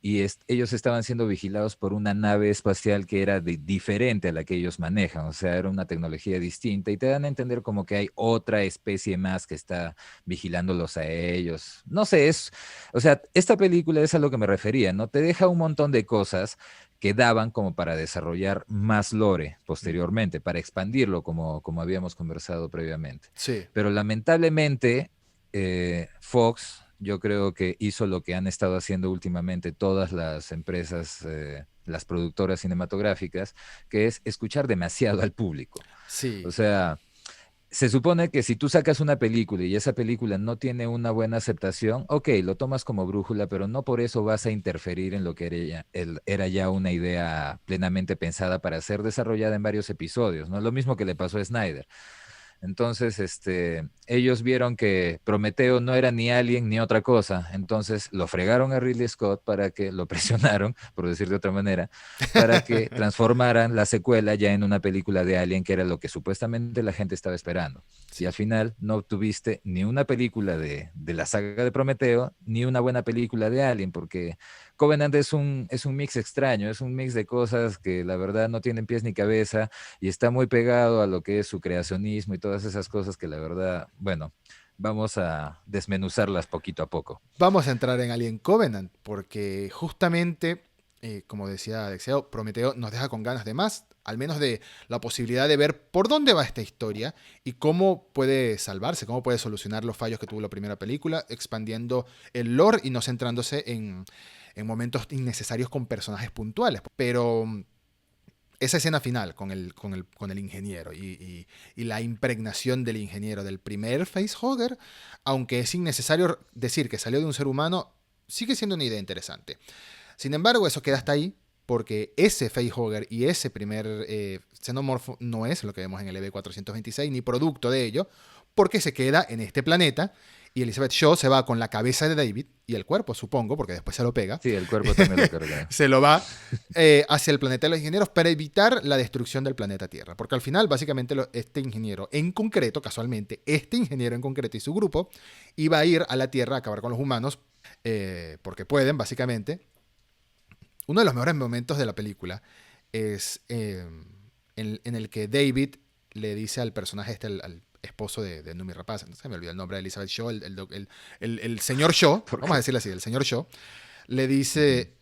y ellos estaban siendo vigilados por una nave espacial que era diferente a la que ellos manejan, o sea, era una tecnología distinta y te dan a entender como que hay otra especie más que está vigilándolos a ellos. No sé, o sea, esta película es a lo que me refería, ¿no? Te deja un montón de cosas que daban como para desarrollar más lore posteriormente, para expandirlo como habíamos conversado previamente. Sí. Pero lamentablemente, Fox, yo creo que hizo lo que han estado haciendo últimamente todas las empresas, las productoras cinematográficas, que es escuchar demasiado al público. Sí. O sea, se supone que si tú sacas una película y esa película no tiene una buena aceptación, ok, lo tomas como brújula, pero no por eso vas a interferir en lo que era ya una idea plenamente pensada para ser desarrollada en varios episodios, ¿no? Lo mismo que le pasó a Snyder. Entonces, ellos vieron que Prometeo no era ni Alien ni otra cosa. Entonces lo fregaron a Ridley Scott para que lo presionaron, por decir de otra manera, para que transformaran la secuela ya en una película de Alien, que era lo que supuestamente la gente estaba esperando. Y Sí. al final no obtuviste ni una película de la saga de Prometeo, ni una buena película de Alien, porque Covenant es un mix extraño, es un mix de cosas que la verdad no tienen pies ni cabeza y está muy pegado a lo que es su creacionismo y todas esas cosas que la verdad, bueno, vamos a desmenuzarlas poquito a poco. Vamos a entrar en Alien Covenant, porque justamente, como decía Alexeo, Prometeo nos deja con ganas de más, al menos de la posibilidad de ver por dónde va esta historia y cómo puede salvarse, cómo puede solucionar los fallos que tuvo la primera película, expandiendo el lore y no centrándose en momentos innecesarios con personajes puntuales. Pero esa escena final con el ingeniero y la impregnación del ingeniero del primer facehugger, aunque es innecesario decir que salió de un ser humano, sigue siendo una idea interesante. Sin embargo, eso queda hasta ahí, porque ese facehugger y ese primer xenomorfo no es lo que vemos en el EV-426, ni producto de ello, porque se queda en este planeta y Elizabeth Shaw se va con la cabeza de David y el cuerpo, supongo, porque después se lo pega, Sí, el cuerpo también lo carga. se lo va hacia el planeta de los ingenieros para evitar la destrucción del planeta Tierra. Porque al final, básicamente, este ingeniero en concreto, casualmente, este ingeniero en concreto y su grupo, iba a ir a la Tierra a acabar con los humanos, porque pueden, básicamente. Uno de los mejores momentos de la película es en el que David le dice al personaje al esposo de Numi Rapaz, no se me olvidó el nombre de Elizabeth Shaw, el señor Shaw, ¿Por vamos a qué? decirle así, el señor Shaw, le Ujú. dice,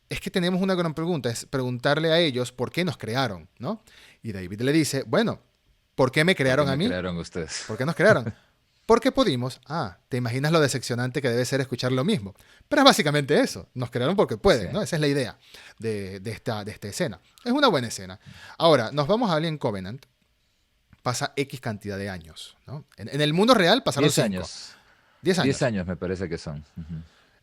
es que tenemos una gran pregunta, es preguntarle a ellos por qué nos crearon, ¿no? Y David le dice, bueno, ¿por qué me ¿Por qué crearon a me mí? crearon ustedes? ¿Por qué nos crearon? Porque pudimos. Ah, te imaginas lo decepcionante que debe ser escuchar lo mismo. Pero es básicamente eso. Nos crearon porque Sí. pueden, ¿no? Esa es la idea de esta escena. Es una buena escena. Ahora, nos vamos a Alien Covenant. Pasa X cantidad de años, ¿no? En el mundo real pasaron 10 5. años. 10 10 años. años me parece que son. Ujú.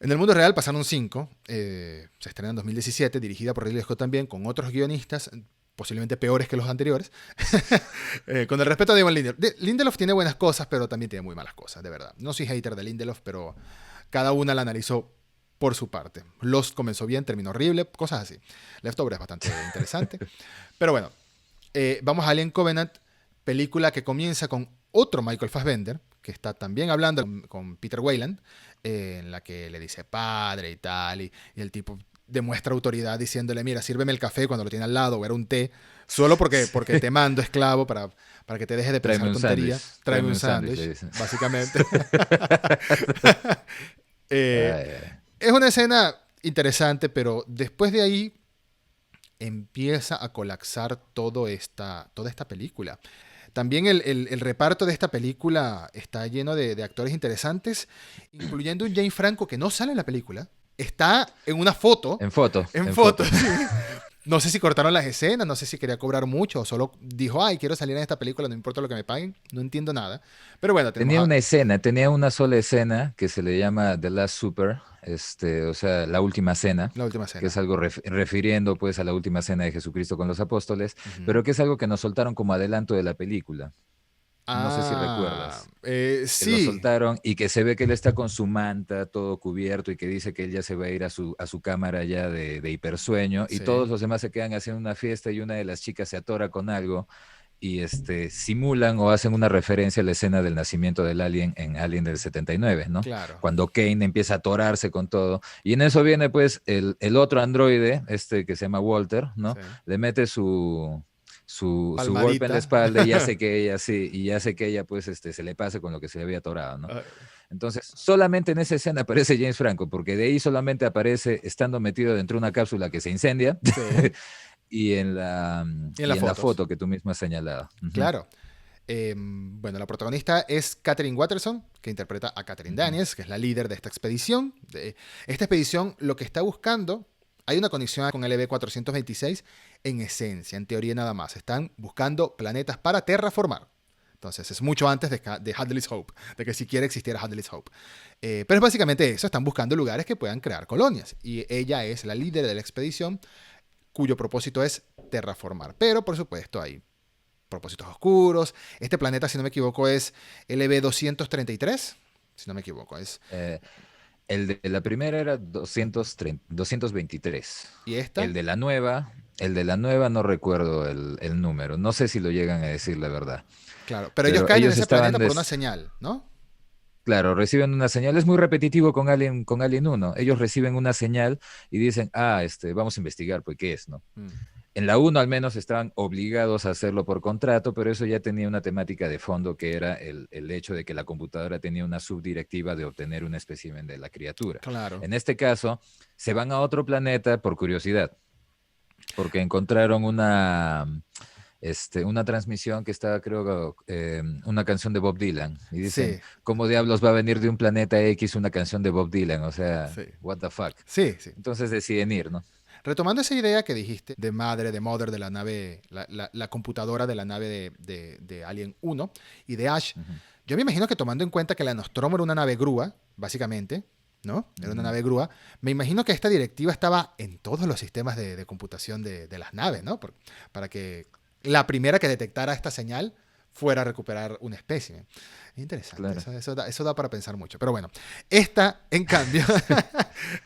En el mundo real pasaron 5. Se estrena en 2017, dirigida por Ridley Scott también, con otros guionistas, posiblemente peores que los anteriores. Con el respeto de Damon Lindelof. Lindelof tiene buenas cosas, pero también tiene muy malas cosas, de verdad. No soy hater de Lindelof, pero cada una la analizó por su parte. Lost comenzó bien, terminó horrible, cosas así. Leftover es bastante interesante. Pero bueno, vamos a Alien Covenant, película que comienza con otro Michael Fassbender, que está también hablando con Peter Weyland, en la que le dice padre y tal, y el tipo demuestra autoridad diciéndole, mira, sírveme el café cuando lo tiene al lado, o era un té, solo Sí. porque te mando esclavo para que te dejes de Tráeme pensar un tontería. sándwich. Tráeme Tráeme un un sándwich, le sándwich, dicen. básicamente. Eh, Ay, ay. es una escena interesante, pero después de ahí empieza a colapsar toda esta película. También el reparto de esta película está lleno de actores interesantes, incluyendo un James Franco que no sale en la película. Está en una foto, En foto, en en foto, foto. sí. No sé si cortaron las escenas, no sé si quería cobrar mucho o solo dijo, ay, quiero salir en esta película, no importa lo que me paguen. No entiendo nada. Pero bueno, tenemos Tenía a una escena, tenía una sola escena que se le llama The Last Supper, o sea, la última cena, la última que es escena. algo refiriendo pues a la última cena de Jesucristo con los apóstoles, Ujú. pero que es algo que nos soltaron como adelanto de la película. No sé si Ah, recuerdas. Que lo sí, soltaron y que se ve que él está con su manta todo cubierto y que dice que él ya se va a ir a su cámara ya de hipersueño y sí. todos los demás se quedan haciendo una fiesta y una de las chicas se atora con algo y simulan o hacen una referencia a la escena del nacimiento del alien en Alien del 79, ¿no? Claro, Cuando Kane empieza a atorarse con todo. Y en eso viene pues el otro androide, que se llama Walter, ¿no? sí. Le mete su golpe en la Palmadita. espalda y hace que ella, sí, y hace que ella pues se le pase con lo que se le había atorado, ¿no? Ah, Entonces, solamente en esa escena aparece James Franco, porque de ahí solamente aparece estando metido dentro de una cápsula que se incendia sí. y Y en las y en la fotos. foto que tú mismo has señalado. Ujú, Claro. Bueno, la protagonista es Katherine Watterson, que interpreta a Katherine ujú. Daniels, que es la líder de esta expedición. Esta expedición lo que está buscando, hay una conexión con el EV-426 en esencia, en teoría nada más. Están buscando planetas para terraformar. Entonces, es mucho antes de Hadley's Hope, de que siquiera existiera Hadley's Hope. Pero es básicamente eso, están buscando lugares que puedan crear colonias. Y ella es la líder de la expedición, cuyo propósito es terraformar. Pero, por supuesto, hay propósitos oscuros. Este planeta, si no me equivoco, es LB-233, si no me equivoco. Eh, el de la primera era 223. ¿Y El esta? de la nueva, el de la nueva no recuerdo el número. No sé si lo llegan a decir la verdad. Claro, pero ellos Pero caen en ellos ese estaban, planeta por una señal, ¿no? claro, reciben una señal. Es muy repetitivo con Alien 1. Ellos reciben una señal y dicen, vamos a investigar, pues, ¿qué es, no? Mm, En la uno al menos estaban obligados a hacerlo por contrato, pero eso ya tenía una temática de fondo que era el hecho de que la computadora tenía una subdirectiva de obtener un espécimen de la criatura. claro. En este caso, se van a otro planeta por curiosidad, porque encontraron una transmisión que estaba, creo, una canción de Bob Dylan. Y dicen, Sí, ¿cómo diablos va a venir de un planeta X una canción de Bob Dylan? O sea, sí, what the fuck. sí, sí. Entonces deciden ir, ¿no? Retomando esa idea que dijiste de madre, de mother de la nave, la computadora de la nave de Alien 1 y de Ash, Ujú, yo me imagino que tomando en cuenta que la Nostromo era una nave grúa, básicamente, ¿no? Era una ujú. nave grúa, me imagino que esta directiva estaba en todos los sistemas de computación de las naves, ¿no? Para que la primera que detectara esta señal fuera a recuperar un espécimen. Interesante, Claro. eso da para pensar mucho. Pero bueno, esta, en cambio,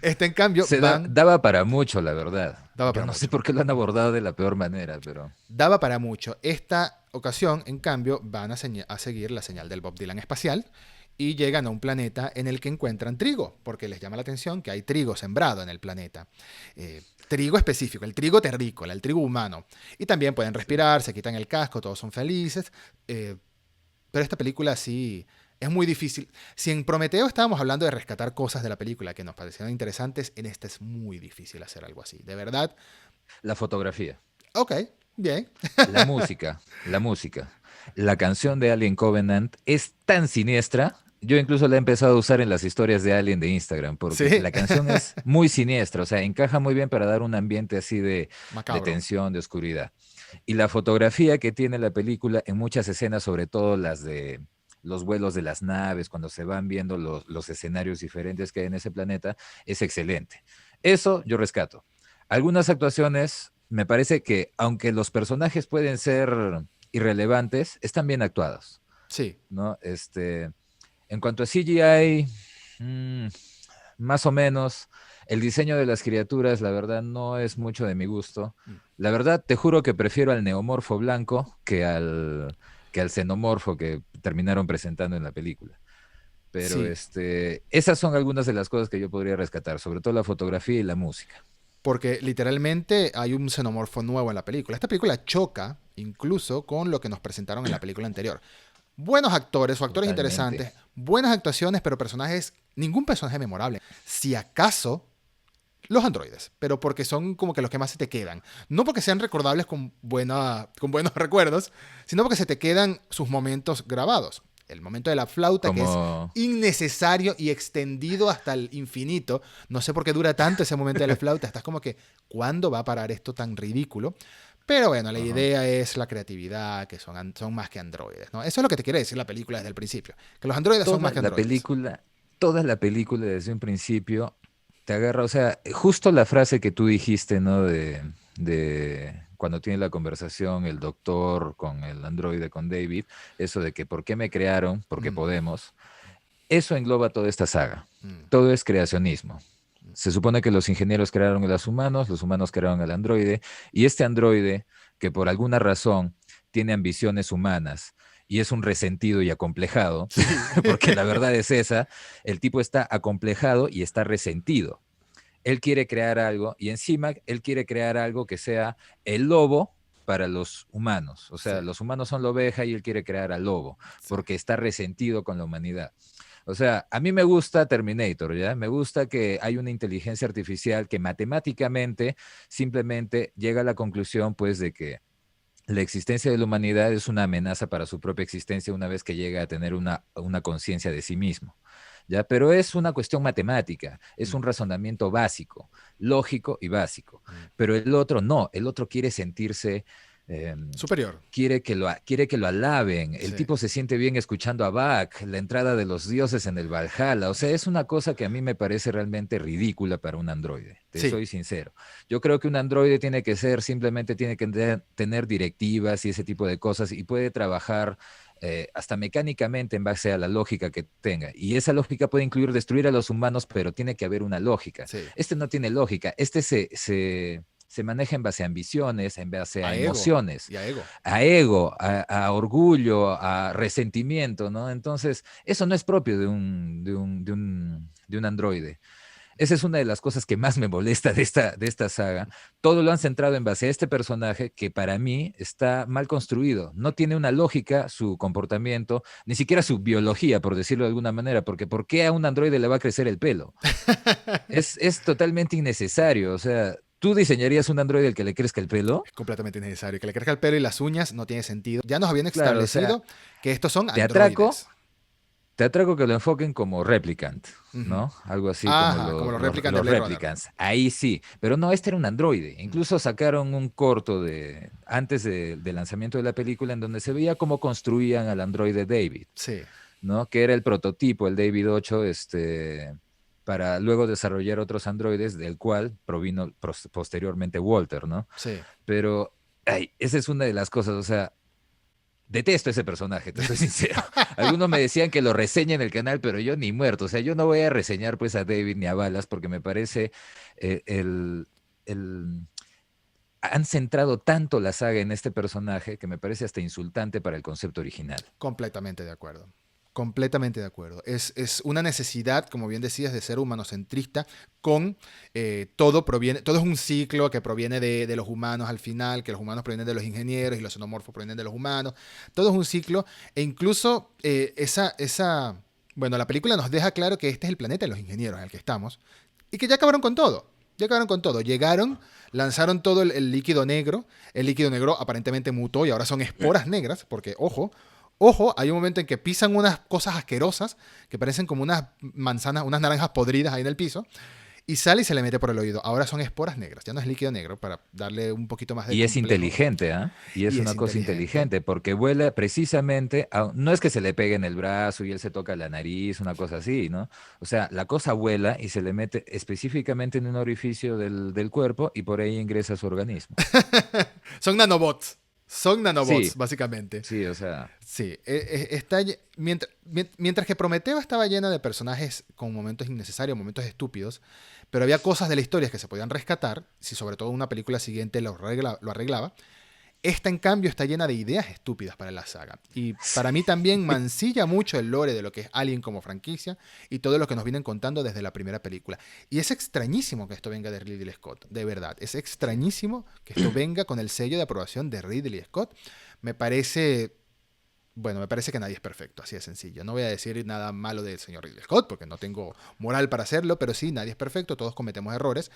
esta, en cambio, Daba para mucho, la verdad. daba Yo para no sé mucho. por qué lo han abordado de la peor manera, pero Daba para mucho. Esta ocasión, en cambio, van a seguir la señal del Bob Dylan espacial y llegan a un planeta en el que encuentran trigo, porque les llama la atención que hay trigo sembrado en el planeta. Trigo específico, el trigo terrícola, el trigo humano. Y también pueden sí. respirar, se quitan el casco, todos son felices. Pero esta película sí es muy difícil. Si en Prometeo estábamos hablando de rescatar cosas de la película que nos parecieron interesantes, en esta es muy difícil hacer algo así. De verdad, La fotografía, ok, bien. la música. La canción de Alien Covenant es tan siniestra. Yo incluso la he empezado a usar en las historias de Alien de Instagram, porque Sí, la canción es muy siniestra, o sea, encaja muy bien para dar un ambiente así de macabro. tensión, de oscuridad. Y la fotografía que tiene la película en muchas escenas, sobre todo las de los vuelos de las naves, cuando se van viendo los escenarios diferentes que hay en ese planeta, es excelente. Eso yo rescato. Algunas actuaciones, me parece que, aunque los personajes pueden ser irrelevantes, están bien actuados, Sí, ¿no? En cuanto a CGI, mm, más o menos, el diseño de las criaturas, la verdad, no es mucho de mi gusto. La verdad, te juro que prefiero al neomorfo blanco que al xenomorfo que terminaron presentando en la película. Pero sí. esas son algunas de las cosas que yo podría rescatar, sobre todo la fotografía y la música. Porque literalmente hay un xenomorfo nuevo en la película. Esta película choca incluso con lo que nos presentaron en la película anterior. Buenos actores o actores Totalmente. interesantes, buenas actuaciones, pero personajes, ningún personaje memorable. Si acaso, los androides, pero porque son como que los que más se te quedan. No porque sean recordables con buenos recuerdos, sino porque se te quedan sus momentos grabados. El momento de la flauta, que es Como, innecesario y extendido hasta el infinito. No sé por qué dura tanto ese momento de la flauta. Estás como que, ¿cuándo va a parar esto tan ridículo? Pero bueno, la ajá. idea es la creatividad, que son más que androides, ¿no? Eso es lo que te quiere decir la película desde el principio. Que los androides son más toda que la androides. película, toda la película desde un principio te agarra, o sea, justo la frase que tú dijiste, ¿no? De cuando tiene la conversación el doctor con el androide, con David, eso de que ¿por qué me crearon? Porque Mm, podemos. Eso engloba toda esta saga. mm, Todo es creacionismo. mm. Se supone que los ingenieros crearon a los humanos crearon al androide, y este androide, que por alguna razón tiene ambiciones humanas y es un resentido y acomplejado, Sí. porque la verdad es esa, el tipo está acomplejado y está resentido. Él quiere crear algo y encima él quiere crear algo que sea el lobo para los humanos. O Sí, sea, los humanos son la oveja y él quiere crear al lobo sí. porque está resentido con la humanidad. O sea, a mí me gusta Terminator, ¿ya? Me gusta que hay una inteligencia artificial que matemáticamente simplemente llega a la conclusión, pues, de que la existencia de la humanidad es una amenaza para su propia existencia una vez que llega a tener una conciencia de sí mismo. ¿Ya? Pero es una cuestión matemática, es Mm, un razonamiento básico, lógico y básico. mm, Pero el otro no, el otro quiere sentirse, Superior. quiere que lo alaben. El Sí. tipo se siente bien escuchando a Bach, la entrada de los dioses en el Valhalla. O sea, es una cosa que a mí me parece realmente ridícula para un androide. Te Sí. soy sincero. Yo creo que un androide tiene que ser, simplemente tiene que tener directivas y ese tipo de cosas y puede trabajar hasta mecánicamente en base a la lógica que tenga. Y esa lógica puede incluir destruir a los humanos, pero tiene que haber una lógica. Sí. Este no tiene lógica. Este se maneja en base a ambiciones, en base a A ego. emociones, Y a ego. a ego, a orgullo, a resentimiento, ¿no? Entonces, eso no es propio de un androide. Esa es una de las cosas que más me molesta de esta saga. Todo lo han centrado en base a este personaje que para mí está mal construido. No tiene una lógica su comportamiento, ni siquiera su biología, por decirlo de alguna manera, porque ¿por qué a un androide le va a crecer el pelo? Es totalmente innecesario. O sea, ¿tú diseñarías un androide al que le crezca el pelo? Es completamente innecesario. Que le crezca el pelo y las uñas no tiene sentido. Ya nos habían Claro, o sea, establecido que estos son te atraco, androides. te atraco que lo enfoquen como Replicant, Ujú. ¿no? Algo así como Ajá, como los replican de los Blade Runner. Replicants. Ahí sí, pero no, este era un androide. Mm. Incluso sacaron un corto antes del lanzamiento de la película en donde se veía cómo construían al androide David, Sí, ¿no? Que era el prototipo, el David 8, para luego desarrollar otros androides, del cual provino posteriormente Walter, ¿no? sí. Pero, ay, esa es una de las cosas, o sea, detesto ese personaje, te soy sincero. Algunos me decían que lo reseñe en el canal, pero yo ni muerto. O sea, yo no voy a reseñar pues a David ni a Balas porque me parece eh, el, el- han centrado tanto la saga en este personaje que me parece hasta insultante para el concepto original. Completamente de acuerdo. Completamente de acuerdo. Es una necesidad, como bien decías, de ser humanocentrista con todo proviene, todo es un ciclo que proviene de los humanos al final, que los humanos provienen de los ingenieros y los xenomorfos provienen de los humanos. Todo es un ciclo e incluso bueno, la película nos deja claro que este es el planeta de los ingenieros en el que estamos y que ya acabaron con todo. Ya acabaron con todo. Llegaron, lanzaron todo el líquido negro. El líquido negro aparentemente mutó y ahora son esporas negras, porque, ojo, ojo, hay un momento en que pisan unas cosas asquerosas que parecen como unas manzanas, unas naranjas podridas ahí en el piso, y sale y se le mete por el oído. Ahora son esporas negras, ya no es líquido negro, para darle un poquito más de Y es complejo. inteligente, ¿ah? Y es Y es una cosa inteligente. inteligente porque vuela precisamente, no es que se le pegue en el brazo y él se toca la nariz, una cosa así, ¿no? O sea, la cosa vuela y se le mete específicamente en un orificio del cuerpo y por ahí ingresa a su organismo. Son nanobots. Son Sí, nanobots, básicamente. sí, o sea, Sí, mientras que Prometeo estaba llena de personajes con momentos innecesarios, momentos estúpidos, pero había cosas de la historia que se podían rescatar, si sobre todo una película siguiente lo arreglaba. Esta, en cambio, está llena de ideas estúpidas para la saga. Y para mí también mancilla mucho el lore de lo que es Alien como franquicia y todo lo que nos vienen contando desde la primera película. Y es extrañísimo que esto venga de Ridley Scott, de verdad. Es sí. extrañísimo que esto venga con el sello de aprobación de Ridley Scott. Me parece bueno, me parece que nadie es perfecto, así de sencillo. No voy a decir nada malo del señor Ridley Scott, porque no tengo moral para hacerlo, pero sí, nadie es perfecto, todos cometemos errores.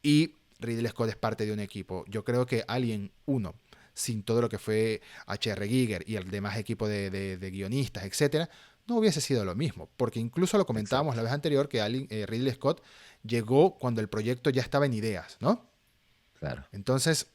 Y Ridley Scott es parte de un equipo. Yo creo que Alien 1, sin todo lo que fue H.R. Giger y el demás equipo de guionistas, etcétera, no hubiese sido lo mismo. Porque incluso lo comentábamos Exacto, la vez anterior que Ridley Scott llegó cuando el proyecto ya estaba en ideas, ¿no? claro. Entonces,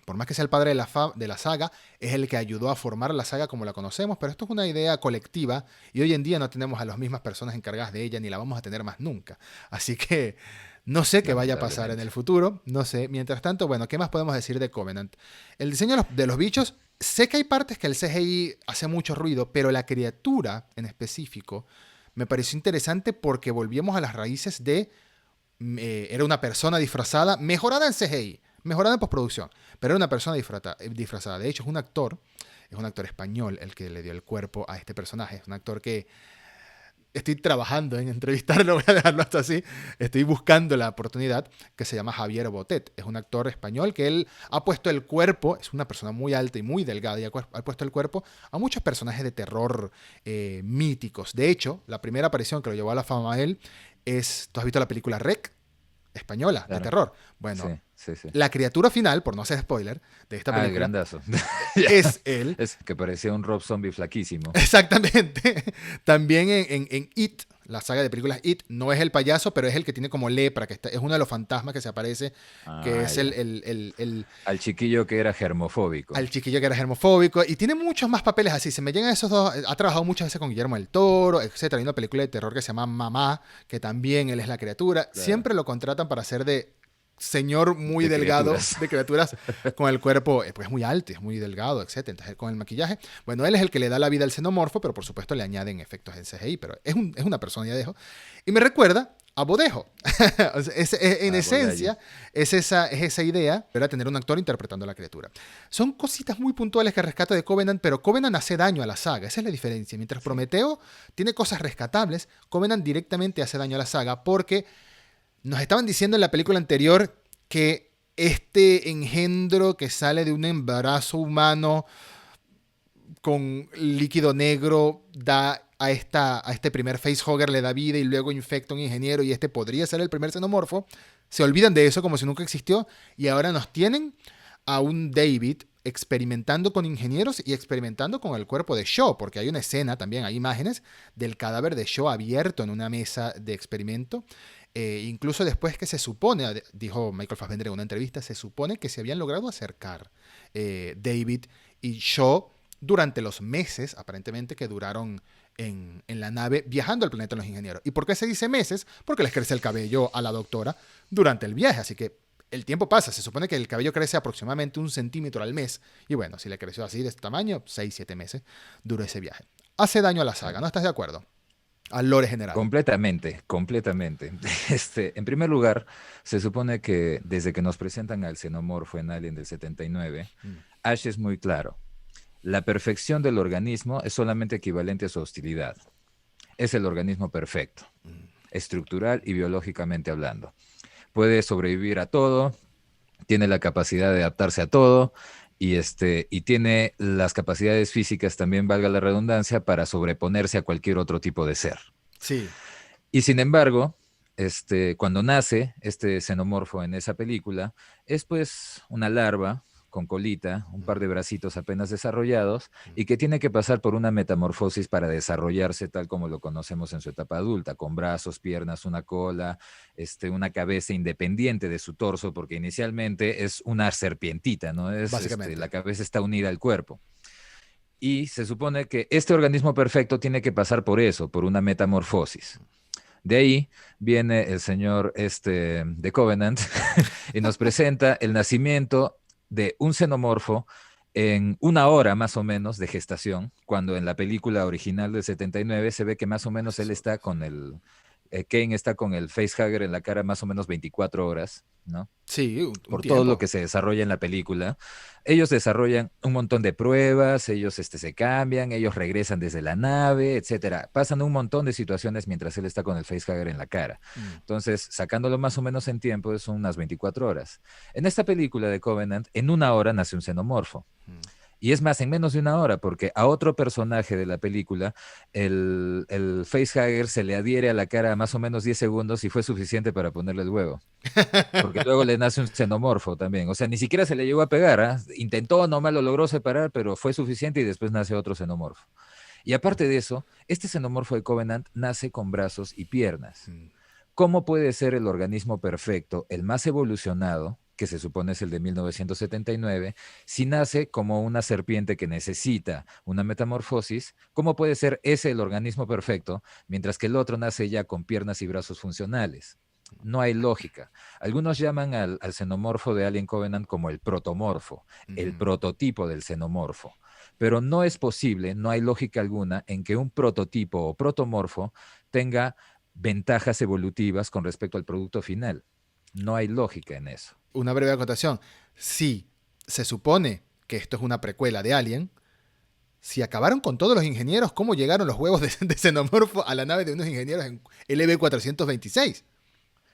por más que sea el padre de la saga, es el que ayudó a formar la saga como la conocemos, pero esto es una idea colectiva y hoy en día no tenemos a las mismas personas encargadas de ella ni la vamos a tener más nunca. Así que no sé qué vaya a pasar en Lamentablemente. el futuro, no sé. Mientras tanto, bueno, ¿qué más podemos decir de Covenant? El diseño de los bichos, sé que hay partes que el CGI hace mucho ruido, pero la criatura en específico me pareció interesante porque volvíamos a las raíces de era una persona disfrazada, mejorada en CGI, mejorada en postproducción, pero era una persona disfrazada. De hecho, es un actor español el que le dio el cuerpo a este personaje. Es un actor que estoy trabajando en entrevistarlo, voy a dejarlo hasta así. Estoy buscando la oportunidad, que se llama Javier Botet. Es un actor español que él ha puesto el cuerpo, es una persona muy alta y muy delgada, y ha puesto el cuerpo a muchos personajes de terror míticos. De hecho, la primera aparición que lo llevó a la fama a él es, ¿tú has visto la película Rec? Española, de Claro. terror. Sí, Bueno, sí, sí. la criatura final, por no hacer spoiler, de esta Ah, el película, grandazo. Ya. es él. Es que parecía un Rob Zombie flaquísimo. Exactamente. También en It, la saga de películas It, no es el payaso, pero es el que tiene como lepra, es uno de los fantasmas que se aparece, que Ah, es ya. Al chiquillo que era germofóbico. al chiquillo que era germofóbico, y tiene muchos más papeles así. Se me llegan esos dos. Ha trabajado muchas veces con Guillermo del Toro, etcétera. Hay una película de terror que se llama Mamá, que también él es la criatura. Claro. Siempre lo contratan para hacer de señor muy De delgado, criaturas. de criaturas con el cuerpo pues muy alto, es muy delgado, etcétera. Entonces, con el maquillaje, bueno, él es el que le da la vida al xenomorfo, pero por supuesto le añaden efectos en CGI, pero es una persona ya dejo. Y me recuerda a Bodejo. O sea, en Ah, Bodaya. esencia, es esa idea, era tener un actor interpretando a la criatura. Son cositas muy puntuales que rescata de Covenant, pero Covenant hace daño a la saga. Esa es la diferencia. Mientras Sí. Prometeo tiene cosas rescatables, Covenant directamente hace daño a la saga porque nos estaban diciendo en la película anterior que este engendro que sale de un embarazo humano con líquido negro da a este primer facehugger, le da vida y luego infecta a un ingeniero y este podría ser el primer xenomorfo. Se olvidan de eso como si nunca existió y ahora nos tienen a un David experimentando con ingenieros y experimentando con el cuerpo de Shaw, porque hay una escena también, hay imágenes del cadáver de Shaw abierto en una mesa de experimento. Incluso después que se supone, dijo Michael Fassbender en una entrevista, se supone que se habían logrado acercar David y Shaw durante los meses, aparentemente, que duraron en la nave viajando al planeta de los ingenieros. ¿Y por qué se dice meses? Porque les crece el cabello a la doctora durante el viaje, así que el tiempo pasa, se supone que el cabello crece aproximadamente 1 centímetro al mes, y bueno, si le creció así de este tamaño, 6 7 meses duró ese viaje. Hace daño a la saga, ¿no estás de acuerdo? Al lore general. Completamente, completamente. En primer lugar, se supone que desde que nos presentan al xenomorfo en Alien del 79, Mm. Ash es muy claro. La perfección del organismo es solamente equivalente a su hostilidad. Es el organismo perfecto, estructural y biológicamente hablando. Puede sobrevivir a todo, tiene la capacidad de adaptarse a todo y tiene las capacidades físicas, también valga la redundancia, para sobreponerse a cualquier otro tipo de ser. Sí. Y sin embargo, cuando nace este xenomorfo en esa película, es pues una larva con colita, un par de bracitos apenas desarrollados, y que tiene que pasar por una metamorfosis para desarrollarse tal como lo conocemos en su etapa adulta, con brazos, piernas, una cola, una cabeza independiente de su torso, porque inicialmente es una serpientita, ¿no? La Básicamente. cabeza está unida al cuerpo. Y se supone que este organismo perfecto tiene que pasar por eso, por una metamorfosis. De ahí viene el señor de Covenant y nos presenta el nacimiento de un xenomorfo en 1 hora más o menos de gestación, cuando en la película original del 79 se ve que más o menos él está con Kane está con el facehugger en la cara más o menos 24 horas, ¿no? Sí, un Por todo lo tiempo. que se desarrolla en la película. Ellos desarrollan un montón de pruebas, ellos se cambian, ellos regresan desde la nave, etcétera. Pasan un montón de situaciones mientras él está con el facehugger en la cara. Mm. Entonces, sacándolo más o menos en tiempo, son unas 24 horas. En esta película de Covenant, en 1 hora nace un xenomorfo. Mm. Y es más, en menos de 1 hora, porque a otro personaje de la película, el facehugger se le adhiere a la cara más o menos 10 segundos y fue suficiente para ponerle el huevo. Porque luego le nace un xenomorfo también. O sea, ni siquiera se le llegó a pegar. Intentó, nomás lo logró separar, pero fue suficiente y después nace otro xenomorfo. Y aparte de eso, este xenomorfo de Covenant nace con brazos y piernas. Mm. ¿Cómo puede ser el organismo perfecto, el más evolucionado, que se supone es el de 1979, si nace como una serpiente que necesita una metamorfosis? ¿Cómo puede ser ese el organismo perfecto, mientras que el otro nace ya con piernas y brazos funcionales? No hay lógica. Algunos llaman al xenomorfo de Alien Covenant como el protomorfo, el Mm. prototipo del xenomorfo. Pero no es posible, no hay lógica alguna en que un prototipo o protomorfo tenga ventajas evolutivas con respecto al producto final. No hay lógica en eso. Una breve acotación. Si se supone que esto es una precuela de Alien, si acabaron con todos los ingenieros, ¿cómo llegaron los huevos de xenomorfo a la nave de unos ingenieros en LV-426?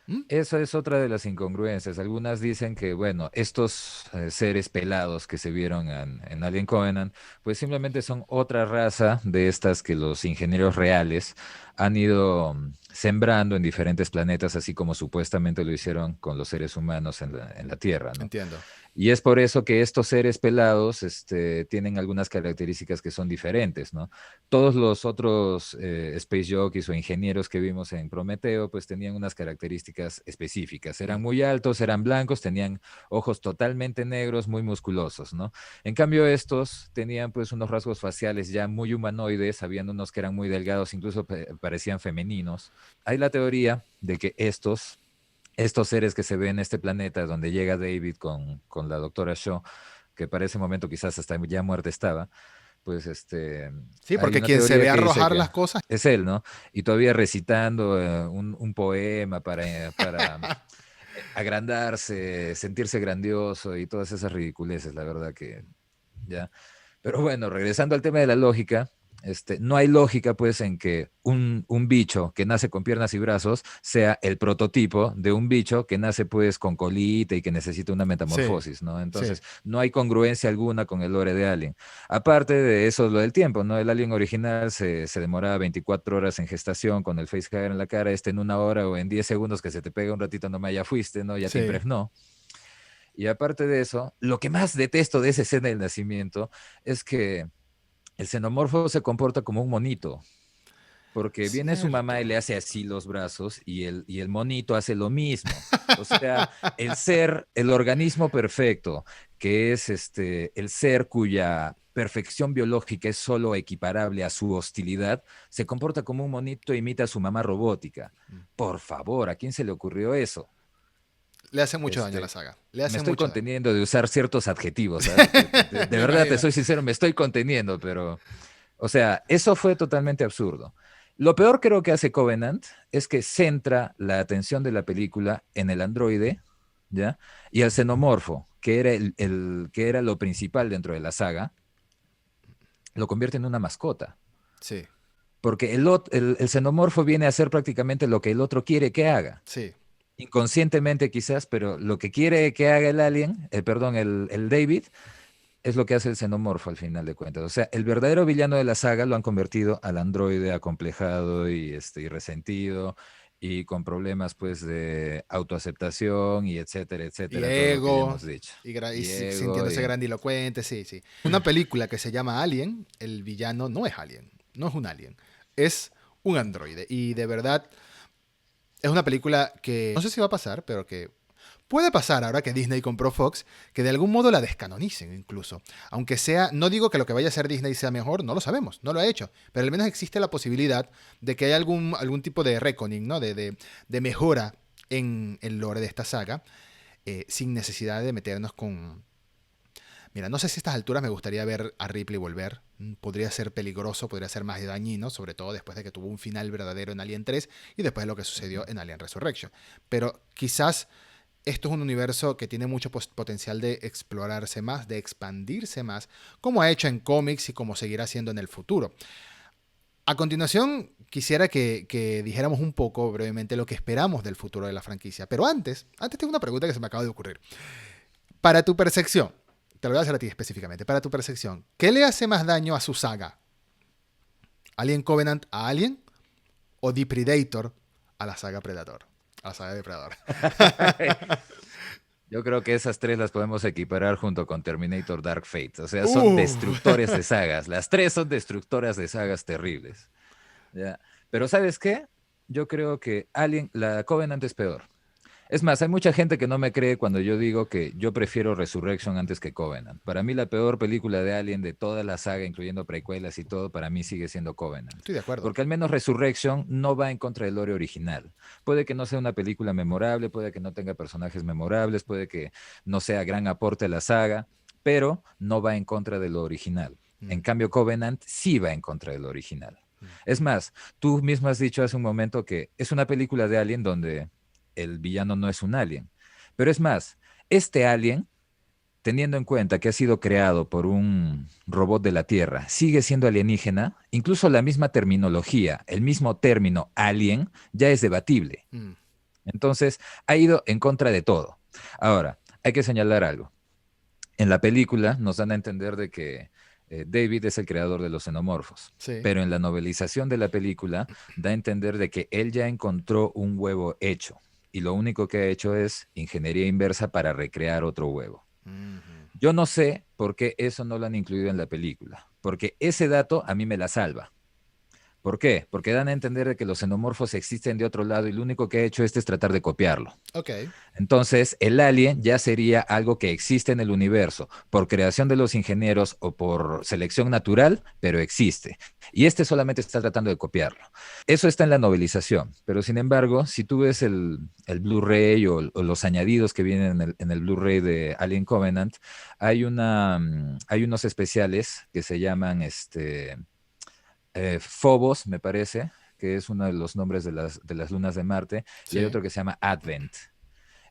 ¿Mm? Eso es otra de las incongruencias. Algunas dicen que, bueno, estos seres pelados que se vieron en Alien Covenant, pues simplemente son otra raza de estas que los ingenieros reales han ido sembrando en diferentes planetas, así como supuestamente lo hicieron con los seres humanos en la Tierra, ¿no? Entiendo. Y es por eso que estos seres pelados tienen algunas características que son diferentes, ¿no? Todos los otros Space Jockeys o ingenieros que vimos en Prometeo, pues tenían unas características específicas. Mm. Eran muy altos, eran blancos, tenían ojos totalmente negros, muy musculosos, ¿no? En cambio, estos tenían pues unos rasgos faciales ya muy humanoides, habían unos que eran muy delgados, incluso parecían femeninos. Hay la teoría de que estos seres que se ven en este planeta, donde llega David con la doctora Shaw, que para ese momento quizás hasta ya muerta estaba, pues Sí, hay porque una quien se teoría ve que dice arrojar que las cosas. es él, ¿no? Y todavía recitando un poema para agrandarse, sentirse grandioso y todas esas ridiculeces, la verdad que ya. Pero bueno, regresando al tema de la lógica, no hay lógica pues en que un bicho que nace con piernas y brazos sea el prototipo de un bicho que nace pues con colita y que necesita una Sí, metamorfosis, ¿no? sí. Entonces, no hay congruencia alguna con el lore de Alien. Aparte de eso, lo del tiempo, ¿no? El Alien original se demoraba 24 horas en gestación con el facehugger en la cara, en 1 hora o en 10 segundos que se te pega un ratito nomás ya fuiste, ¿no? Ya te Sí. impregnó. Y aparte de eso, lo que más detesto de esa escena del nacimiento es que el xenomorfo se comporta como un monito, porque viene su mamá y Cierto. le hace así los brazos y el monito hace lo mismo. O sea, el ser, el organismo perfecto, que es el ser cuya perfección biológica es solo equiparable a su hostilidad, se comporta como un monito e imita a su mamá robótica. Por favor, ¿a quién se le ocurrió eso? Le hace mucho daño a la Este, saga. Le Me hace estoy mucho daño. conteniendo de usar ciertos adjetivos, ¿sabes? De Me verdad, te imagino. soy sincero, me estoy conteniendo, pero, o sea, eso fue totalmente absurdo. Lo peor creo que hace Covenant es que centra la atención de la película en el androide, ¿ya? Y el xenomorfo, que era, que era lo principal dentro de la saga, lo convierte en una mascota. Sí, Porque el xenomorfo viene a hacer prácticamente lo que el otro quiere que haga. sí. Inconscientemente quizás, pero lo que quiere que haga el alien, perdón, el David, es lo que hace el xenomorfo al final de cuentas. O sea, el verdadero villano de la saga lo han convertido al androide acomplejado y resentido y con problemas pues de autoaceptación y etcétera, Y etcétera, todo lo que ya ego, hemos dicho. y Y ego sintiéndose y... grandilocuente, sí, sí. Una película que se llama Alien, el villano no es Alien, no es un alien, es un androide. Y de verdad, es una película que no sé si va a pasar, pero que puede pasar ahora que Disney compró Fox, que de algún modo la descanonicen incluso. Aunque sea, no digo que lo que vaya a hacer Disney sea mejor, no lo sabemos, no lo ha hecho, pero al menos existe la posibilidad de que haya algún tipo de reckoning, ¿no? De mejora en el lore de esta saga, sin necesidad de meternos con... Mira, no sé si a estas alturas me gustaría ver a Ripley volver. Podría ser peligroso, podría ser más dañino, sobre todo después de que tuvo un final verdadero en Alien 3 y después de lo que sucedió en Alien Resurrection. Pero quizás esto es un universo que tiene mucho potencial de explorarse más, de expandirse más, como ha hecho en cómics y como seguirá haciendo en el futuro. A continuación, quisiera que dijéramos un poco brevemente lo que esperamos del futuro de la franquicia. Pero antes tengo una pregunta que se me acaba de ocurrir. Para tu percepción, te lo voy a hacer a ti específicamente, para tu percepción, ¿qué le hace más daño a su saga? ¿Alien Covenant a Alien o The Predator a la saga Predator? A la saga de Predator. Yo creo que esas tres las podemos equiparar junto con Terminator Dark Fate. O sea, son Uh. destructores de sagas. Las tres son destructoras de sagas terribles. ¿Ya? Pero ¿sabes qué? Yo creo que Alien, la Covenant es peor. Es más, hay mucha gente que no me cree cuando yo digo que yo prefiero Resurrection antes que Covenant. Para mí la peor película de Alien de toda la saga, incluyendo precuelas y todo, para mí sigue siendo Covenant. Estoy de acuerdo. Porque al menos Resurrection no va en contra del lore original. Puede que no sea una película memorable, puede que no tenga personajes memorables, puede que no sea gran aporte a la saga, pero no va en contra de lo original. En Mm, cambio, Covenant sí va en contra de lo original. mm, Es más, tú mismo has dicho hace un momento que es una película de Alien donde el villano no es un alien. Pero es más, este alien, teniendo en cuenta que ha sido creado por un robot de la Tierra, sigue siendo alienígena, incluso la misma terminología, el mismo término alien, ya es debatible. mm. Entonces, ha ido en contra de todo. Ahora, hay que señalar algo. En la película nos dan a entender de que David es el creador de los xenomorfos, Sí. pero en la novelización de la película da a entender de que él ya encontró un huevo hecho y lo único que ha hecho es ingeniería inversa para recrear otro huevo. Ujú. Yo no sé por qué eso no lo han incluido en la película, porque ese dato a mí me la salva. ¿Por qué? Porque dan a entender de que los xenomorfos existen de otro lado y lo único que ha hecho este es tratar de copiarlo. Ok. Entonces, el alien ya sería algo que existe en el universo, por creación de los ingenieros o por selección natural, pero existe. Y este solamente está tratando de copiarlo. Eso está en la novelización, pero sin embargo, si tú ves el Blu-ray o los añadidos que vienen en el Blu-ray de Alien Covenant, hay unos especiales que se llaman Phobos, me parece, que es uno de los nombres de las lunas de Marte, y hay Sí. otro que se llama Advent.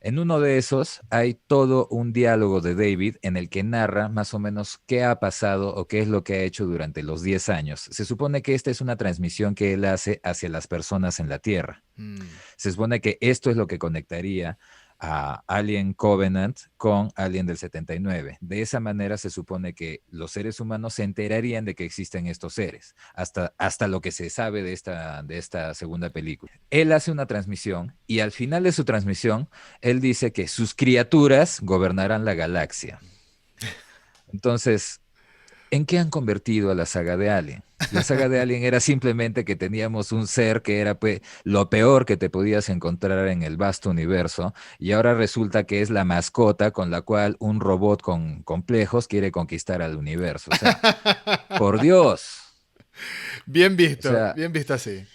En uno de esos hay todo un diálogo de David en el que narra más o menos qué ha pasado o qué es lo que ha hecho durante los 10 años. Se supone que esta es una transmisión que él hace hacia las personas en la Tierra. Mm. Se supone que esto es lo que conectaría a Alien Covenant con Alien del 79. De esa manera se supone que los seres humanos se enterarían de que existen estos seres, hasta lo que se sabe de esta segunda película. Él hace una transmisión y al final de su transmisión, él dice que sus criaturas gobernarán la galaxia. Entonces, ¿en qué han convertido a la saga de Alien? La saga de Alien era simplemente que teníamos un ser que era pues, lo peor que te podías encontrar en el vasto universo y ahora resulta que es la mascota con la cual un robot con complejos quiere conquistar al universo. O sea, por Dios. O sea, Bien visto así.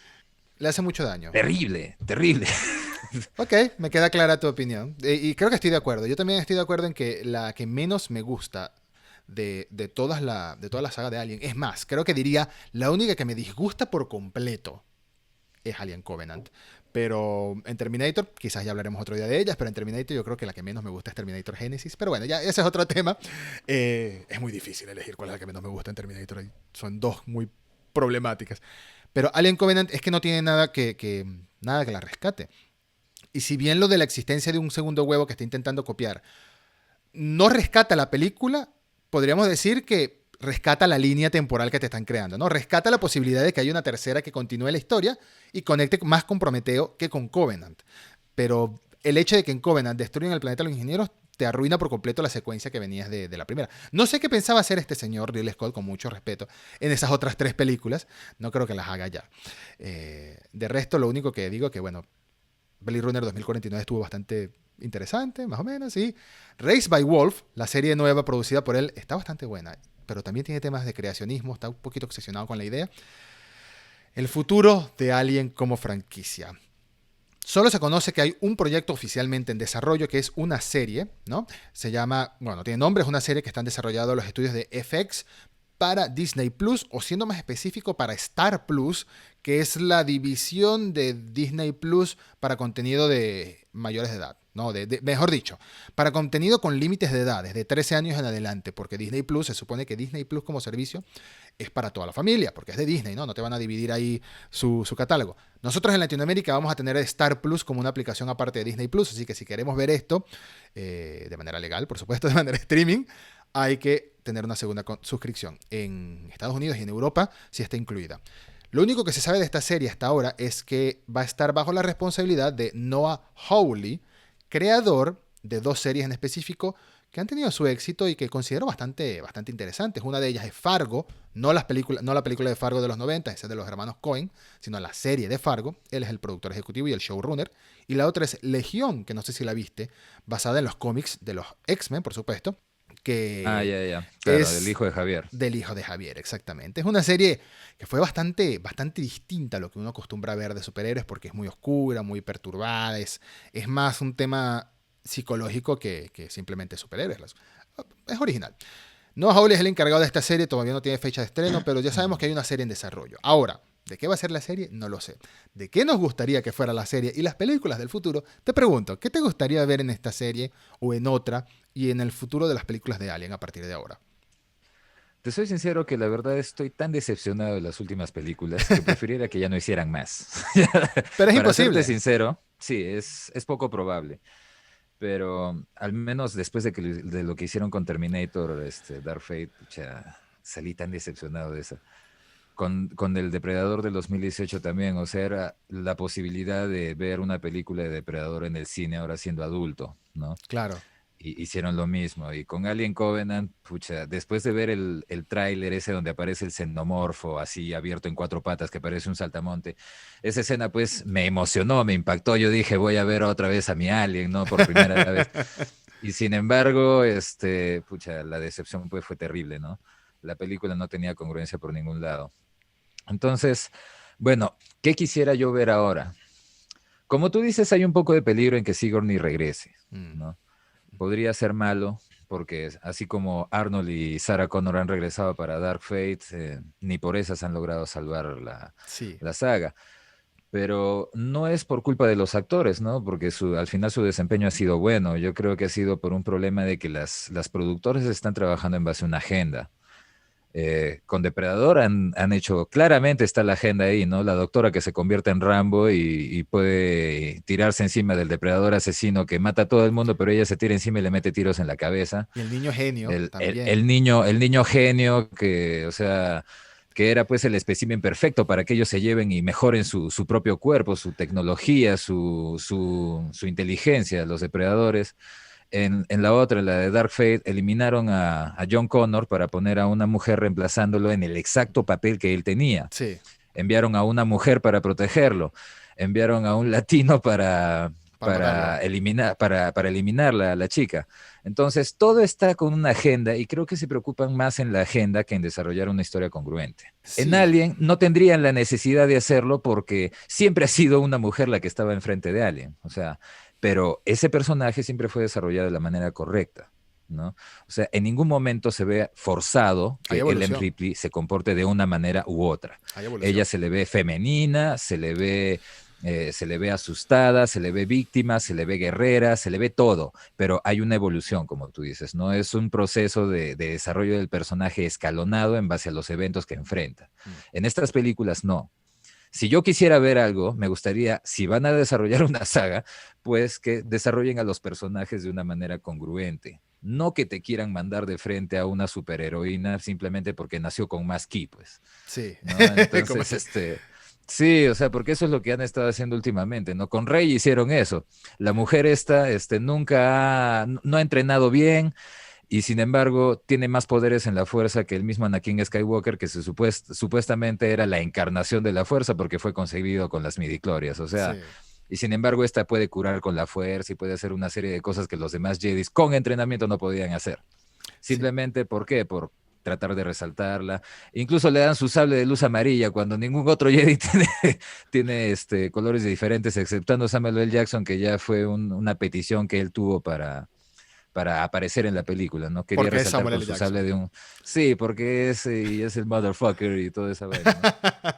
Le hace mucho daño. terrible, terrible. Ok, me queda clara tu opinión. Y creo que estoy de acuerdo. Yo también estoy de acuerdo en que la que menos me gusta de toda la saga de Alien, es más, creo que diría la única que me disgusta por completo es Alien Covenant. Pero en Terminator, quizás ya hablaremos otro día de ellas, pero en Terminator yo creo que la que menos me gusta es Terminator Genesis. Pero bueno, ya ese es otro tema. Es muy difícil elegir cuál es la que menos me gusta en Terminator. Son dos muy problemáticas. Pero Alien Covenant es que no tiene nada que la rescate. Y si bien lo de la existencia de un segundo huevo que está intentando copiar no rescata la película, podríamos decir que rescata la línea temporal que te están creando, ¿no? Rescata la posibilidad de que haya una tercera que continúe la historia y conecte más con Prometeo que con Covenant. Pero el hecho de que en Covenant destruyan el planeta a los ingenieros te arruina por completo la secuencia que venías de la primera. No sé qué pensaba hacer este señor Ridley Scott, con mucho respeto, en esas otras tres películas. No creo que las haga ya. De resto, lo único que digo es que, bueno, Blade Runner 2049 estuvo bastante interesante, más o menos, sí. Race by Wolf, la serie nueva producida por él, está bastante buena, pero también tiene temas de creacionismo, está un poquito obsesionado con la idea. El futuro de Alien como franquicia. Solo se conoce que hay un proyecto oficialmente en desarrollo que es una serie, ¿no? Se llama, bueno, no tiene nombre, es una serie que están desarrollando los estudios de FX para Disney Plus, o siendo más específico, para Star Plus, que es la división de Disney Plus para contenido de mayores de edad. No, mejor dicho, para contenido con límites de edad, desde 13 años en adelante, porque Disney Plus, se supone que Disney Plus como servicio es para toda la familia, porque es de Disney, ¿no? No te van a dividir ahí su catálogo. Nosotros en Latinoamérica vamos a tener Star Plus como una aplicación aparte de Disney Plus, así que si queremos ver esto, de manera legal, por supuesto, de manera streaming, hay que tener una segunda suscripción. En Estados Unidos y en Europa sí está incluida. Lo único que se sabe de esta serie hasta ahora es que va a estar bajo la responsabilidad de Noah Hawley, creador de dos series en específico que han tenido su éxito y que considero bastante interesantes. Una de ellas es Fargo, no la película de Fargo de los 90, esa es de los hermanos Coen, sino la serie de Fargo. Él es el productor ejecutivo y el showrunner. Y la otra es Legión, que no sé si la viste, basada en los cómics de los X-Men, por supuesto, Ah, que ya, ya. Claro, del es hijo de Javier. del hijo de Javier, exactamente. Es una serie que fue bastante distinta a lo que uno acostumbra a ver de superhéroes porque es muy oscura, muy perturbada, es más un tema psicológico que simplemente superhéroes. Es original. Noah Hawley es el encargado de esta serie, todavía no tiene fecha de estreno, pero ya sabemos que hay una serie en desarrollo. Ahora, ¿de qué va a ser la serie? No lo sé. ¿De qué nos gustaría que fuera la serie y las películas del futuro? Te pregunto, ¿qué te gustaría ver en esta serie o en otra y en el futuro de las películas de Alien a partir de ahora? Te soy sincero que la verdad estoy tan decepcionado de las últimas películas que preferiría que ya no hicieran más. Pero es Para serte imposible. sincero, sí, es poco probable. Pero al menos después de lo que hicieron con Terminator, Dark Fate, pucha, salí tan decepcionado de esa. Con el Depredador del 2018 también, o sea, era la posibilidad de ver una película de Depredador en el cine ahora siendo adulto, ¿no? Claro. Y hicieron lo mismo. Y con Alien Covenant, pucha, después de ver el tráiler ese donde aparece el xenomorfo así abierto en cuatro patas que parece un saltamonte, esa escena pues me emocionó, me impactó. Yo dije, voy a ver otra vez a mi Alien, ¿no? Por primera vez. Y sin embargo, pucha, la decepción pues fue terrible, ¿no? La película no tenía congruencia por ningún lado. Entonces, bueno, ¿qué quisiera yo ver ahora? Como tú dices, hay un poco de peligro en que Sigourney regrese, Mm, ¿no? Podría ser malo, porque así como Arnold y Sarah Connor han regresado para Dark Fate, ni por esas han logrado salvar sí. la saga. Pero no es por culpa de los actores, ¿no? Porque al final su desempeño ha sido bueno. Yo creo que ha sido por un problema de que las productores están trabajando en base a una agenda. Con Depredador han hecho, claramente está la agenda ahí, ¿no? La doctora que se convierte en Rambo y puede tirarse encima del depredador asesino que mata a todo el mundo, pero ella se tira encima y le mete tiros en la cabeza. Y el niño genio también. El niño genio que, o sea, que era pues el espécimen perfecto para que ellos se lleven y mejoren su propio cuerpo, su tecnología, su inteligencia, los depredadores. En la otra, en la de Dark Fate, eliminaron a John Connor para poner a una mujer reemplazándolo en el exacto papel que él tenía. Sí. Enviaron a una mujer para protegerlo. Enviaron a un latino Para matarlo. para eliminar la chica. Entonces, todo está con una agenda y creo que se preocupan más en la agenda que en desarrollar una historia congruente. En Sí. Alien no tendrían la necesidad de hacerlo porque siempre ha sido una mujer la que estaba enfrente de Alien. O sea, pero ese personaje siempre fue desarrollado de la manera correcta, ¿no? O sea, en ningún momento se ve forzado Hay que Ellen evolución. Ripley se comporte de una manera u otra. Hay Ella evolución. se le ve femenina, se le ve asustada, se le ve víctima, se le ve guerrera, se le ve todo, pero hay una evolución, como tú dices, no es un proceso de desarrollo del personaje escalonado en base a los eventos que enfrenta. Mm, En estas películas no. Si yo quisiera ver algo, me gustaría, si van a desarrollar una saga, pues que desarrollen a los personajes de una manera congruente. No que te quieran mandar de frente a una superheroína simplemente porque nació con más ki, pues, sí. ¿no? Como Entonces, que- sí, o sea, porque eso es lo que han estado haciendo últimamente, ¿no? Con Rey hicieron eso. La mujer esta, no ha entrenado bien, y sin embargo tiene más poderes en la fuerza que el mismo Anakin Skywalker, que supuestamente era la encarnación de la fuerza porque fue concebido con las midichlorias, o sea, sí. y sin embargo esta puede curar con la fuerza y puede hacer una serie de cosas que los demás Jedis con entrenamiento no podían hacer. Sí. Simplemente, ¿por qué? Por tratar de resaltarla. Incluso le dan su sable de luz amarilla cuando ningún otro Jedi tiene colores diferentes, exceptando Samuel L. Jackson, que ya fue una petición que él tuvo para aparecer en la película, ¿no? Quería Porque es resaltar Samuel con L. su sable Jackson. de un... Sí, porque es el motherfucker y toda esa vaina, ¿no?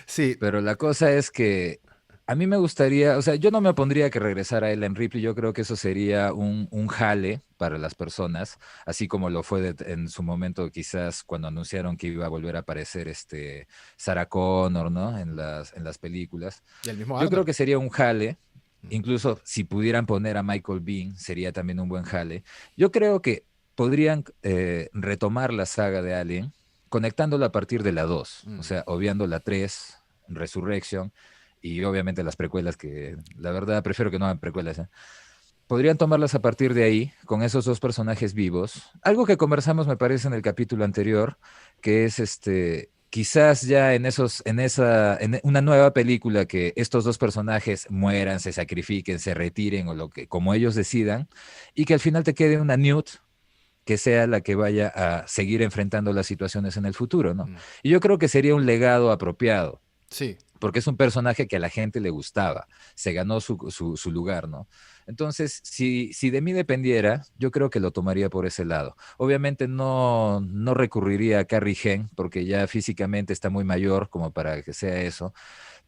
Sí. Pero la cosa es que a mí me gustaría, o sea, yo no me opondría a que regresara Ellen Ripley, yo creo que eso sería un jale para las personas, así como lo fue en su momento quizás cuando anunciaron que iba a volver a aparecer Sarah Connor, ¿no? En las películas. Y el mismo Yo creo Arnold. que sería un jale. Mm, Incluso si pudieran poner a Michael Biehn, sería también un buen jale. Yo creo que podrían retomar la saga de Alien, conectándola a partir de la 2, o mm. sea, obviando la 3, Resurrection, y obviamente las precuelas, que la verdad prefiero que no hagan precuelas. Podrían tomarlas a partir de ahí, con esos dos personajes vivos. Algo que conversamos, me parece, en el capítulo anterior, que es quizás ya en una nueva película que estos dos personajes mueran, se sacrifiquen, se retiren o como ellos decidan, y que al final te quede una Newt que sea la que vaya a seguir enfrentando las situaciones en el futuro, ¿no? Mm. Y yo creo que sería un legado apropiado, Sí. porque es un personaje que a la gente le gustaba, se ganó su lugar, ¿no? Entonces, si de mí dependiera, yo creo que lo tomaría por ese lado. Obviamente no recurriría a Carrie Henn, porque ya físicamente está muy mayor como para que sea eso,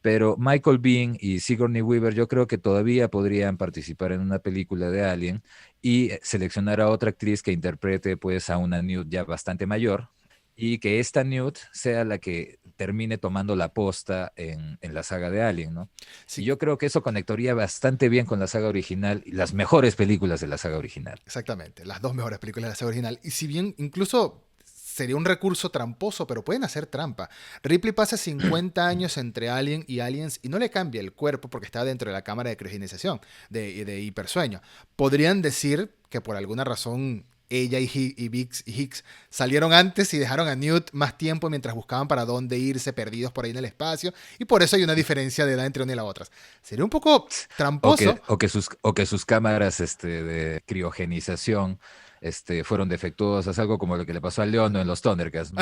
pero Michael Biehn y Sigourney Weaver yo creo que todavía podrían participar en una película de Alien y seleccionar a otra actriz que interprete pues a una Newt ya bastante mayor, y que esta Newt sea la que termine tomando la posta en la saga de Alien, ¿no? Y Sí. yo creo que eso conectaría bastante bien con la saga original y las mejores películas de la saga original. Exactamente. Las dos mejores películas de la saga original. Y si bien incluso sería un recurso tramposo, pero pueden hacer trampa. Ripley pasa 50 años entre Alien y Aliens y no le cambia el cuerpo porque está dentro de la cámara de criogenización, de hipersueño. Podrían decir que por alguna razón ella y Hicks salieron antes y dejaron a Newt más tiempo mientras buscaban para dónde irse, perdidos por ahí en el espacio, y por eso hay una diferencia de edad entre una y la otra. Sería un poco tramposo. O que sus cámaras de criogenización fueron defectuosas, algo como lo que le pasó a Leono en los Thundercats, ¿no?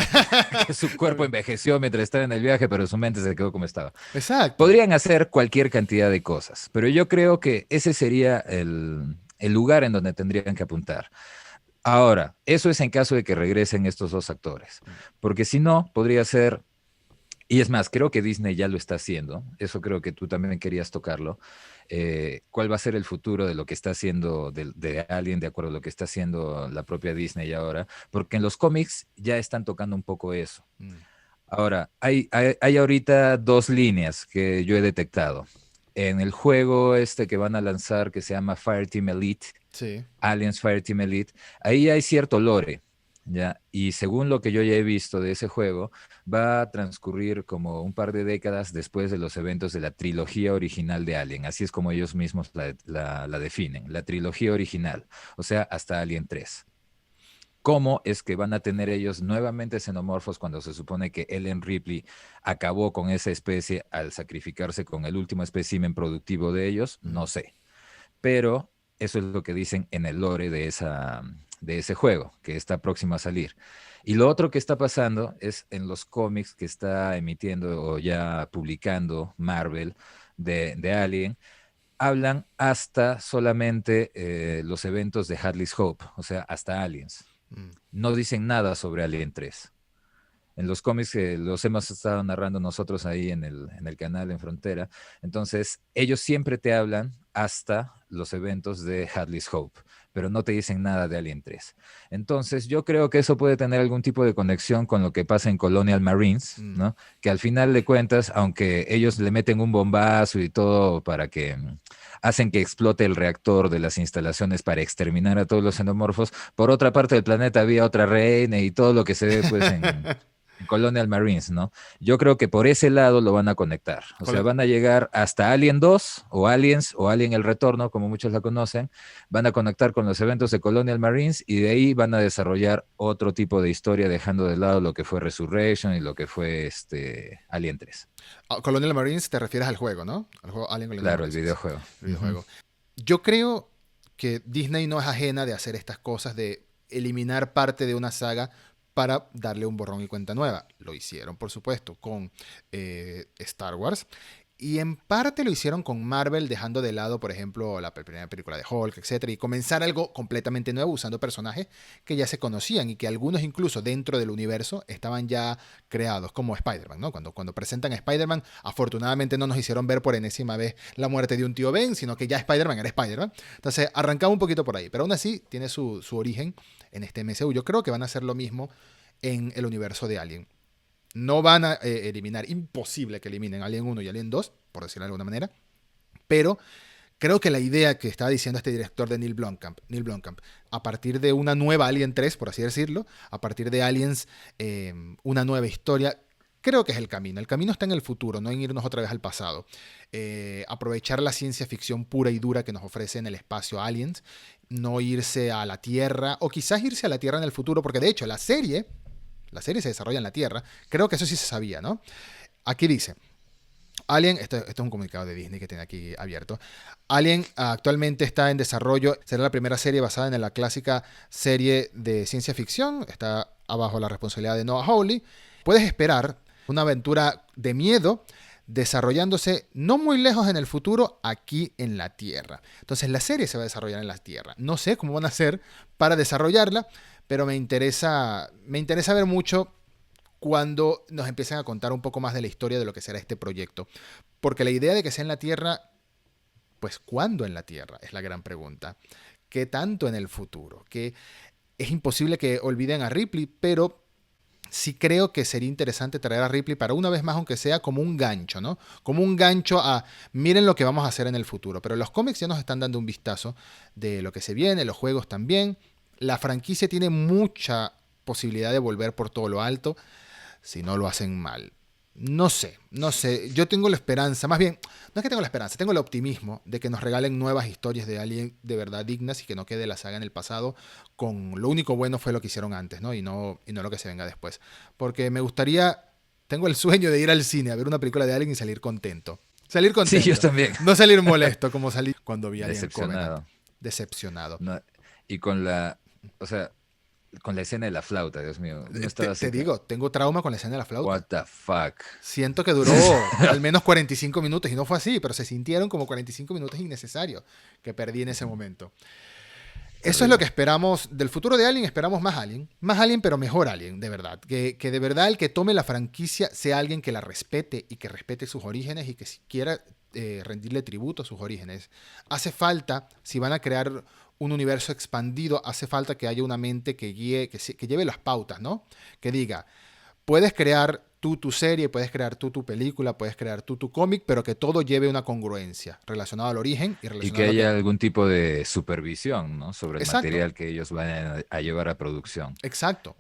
Que su cuerpo envejeció mientras estaba en el viaje, pero su mente se quedó como estaba. Exacto. Podrían hacer cualquier cantidad de cosas, pero yo creo que ese sería el lugar en donde tendrían que apuntar. Ahora, eso es en caso de que regresen estos dos actores, porque si no, podría ser, y es más, creo que Disney ya lo está haciendo, eso creo que tú también querías tocarlo, cuál va a ser el futuro de lo que está haciendo de Alien, de acuerdo a lo que está haciendo la propia Disney ahora, porque en los cómics ya están tocando un poco eso. Ahora, hay ahorita dos líneas que yo he detectado. En el juego que van a lanzar, que se llama Fireteam Elite, Sí. Aliens Fireteam Elite, ahí hay cierto lore, ¿ya? Y según lo que yo ya he visto de ese juego, va a transcurrir como un par de décadas después de los eventos de la trilogía original de Alien. Así es como ellos mismos la definen, la trilogía original, o sea, hasta Alien 3. ¿Cómo es que van a tener ellos nuevamente xenomorfos cuando se supone que Ellen Ripley acabó con esa especie al sacrificarse con el último espécimen productivo de ellos? No sé. Pero eso es lo que dicen en el lore de ese juego, que está próximo a salir. Y lo otro que está pasando es en los cómics que está emitiendo o ya publicando Marvel de Alien, hablan hasta solamente los eventos de Hadley's Hope, o sea, hasta Aliens. Mm. No dicen nada sobre Alien 3. En los cómics que los hemos estado narrando nosotros ahí en el canal en Frontera. Entonces, ellos siempre te hablan hasta los eventos de Hadley's Hope, pero no te dicen nada de Alien 3. Entonces, yo creo que eso puede tener algún tipo de conexión con lo que pasa en Colonial Marines, ¿no? Que al final de cuentas, aunque ellos le meten un bombazo y todo para que hacen que explote el reactor de las instalaciones para exterminar a todos los xenomorfos, por otra parte del planeta había otra reina y todo lo que se ve pues en Colonial Marines, ¿no? Yo creo que por ese lado lo van a conectar. O sea, van a llegar hasta Alien 2 o Aliens o Alien el Retorno, como muchos la conocen. Van a conectar con los eventos de Colonial Marines y de ahí van a desarrollar otro tipo de historia, dejando de lado lo que fue Resurrection y lo que fue Alien 3. Colonial Marines te refieres al juego, ¿no? Al juego Alien Colonial Claro, Marines. el videojuego. El videojuego. Yo creo que Disney no es ajena de hacer estas cosas, de eliminar parte de una saga para darle un borrón y cuenta nueva. Lo hicieron, por supuesto, con Star Wars. Y en parte lo hicieron con Marvel, dejando de lado, por ejemplo, la primera película de Hulk, etcétera, y comenzar algo completamente nuevo usando personajes que ya se conocían y que algunos incluso dentro del universo estaban ya creados, como Spider-Man, ¿no? Cuando presentan a Spider-Man, afortunadamente no nos hicieron ver por enésima vez la muerte de un tío Ben, sino que ya Spider-Man era Spider-Man. Entonces, arrancaba un poquito por ahí, pero aún así tiene su origen en este MCU. Yo creo que van a hacer lo mismo en el universo de Alien. No van a eliminar, imposible que eliminen Alien 1 y Alien 2, por decirlo de alguna manera, pero creo que la idea que estaba diciendo este director de Neil Blomkamp, a partir de una nueva Alien 3, por así decirlo, a partir de Aliens, una nueva historia, creo que es el camino. El camino está en el futuro, no en irnos otra vez al pasado. Aprovechar la ciencia ficción pura y dura que nos ofrece en el espacio Aliens, no irse a la Tierra, o quizás irse a la Tierra en el futuro, porque de hecho la serie se desarrolla en la Tierra. Creo que eso sí se sabía, ¿no? Aquí dice, Alien, esto es un comunicado de Disney que tiene aquí abierto. Alien actualmente está en desarrollo. Será la primera serie basada en la clásica serie de ciencia ficción. Está abajo la responsabilidad de Noah Hawley. Puedes esperar una aventura de miedo desarrollándose no muy lejos en el futuro aquí en la Tierra. Entonces la serie se va a desarrollar en la Tierra. No sé cómo van a hacer para desarrollarla, pero me interesa ver mucho cuando nos empiecen a contar un poco más de la historia de lo que será este proyecto. Porque la idea de que sea en la Tierra, pues ¿cuándo en la Tierra? Es la gran pregunta. ¿Qué tanto en el futuro? Que es imposible que olviden a Ripley, pero sí creo que sería interesante traer a Ripley para una vez más, aunque sea como un gancho, ¿no? Como un gancho a, miren lo que vamos a hacer en el futuro. Pero los cómics ya nos están dando un vistazo de lo que se viene, los juegos también. La franquicia tiene mucha posibilidad de volver por todo lo alto si no lo hacen mal. No sé. Yo tengo la esperanza, más bien, no es que tengo la esperanza, tengo el optimismo de que nos regalen nuevas historias de Alien de verdad dignas y que no quede la saga en el pasado con lo único bueno fue lo que hicieron antes, ¿no? Y no lo que se venga después. Porque me gustaría, tengo el sueño de ir al cine a ver una película de Alien y salir contento. Salir Sí, yo contento. también. No salir molesto como salí cuando vi Alien Covenant. Decepcionado. Decepcionado. No, y o sea, con la escena de la flauta, Dios mío, no Te, estaba así te digo, tengo trauma con la escena de la flauta. what the fuck. Siento que duró al menos 45 minutos y no fue así, pero se sintieron como 45 minutos innecesarios que perdí en ese Ujú. momento. Eso es lo que Terrible. esperamos del futuro de Alien, esperamos más Alien pero mejor Alien, de verdad. Que de verdad el que tome la franquicia sea alguien que la respete y que respete sus orígenes y que si quiera rendirle tributo a sus orígenes. Hace falta, si van a crear un universo expandido, hace falta que haya una mente que guíe, que lleve las pautas, ¿no? Que diga, puedes crear tú tu serie, puedes crear tú tu película, puedes crear tú tu cómic, pero que todo lleve una congruencia relacionada al origen y Y relacionada que a lo que... haya algún tipo de supervisión, ¿no? Sobre el Exacto, material que ellos van a llevar a producción. exacto.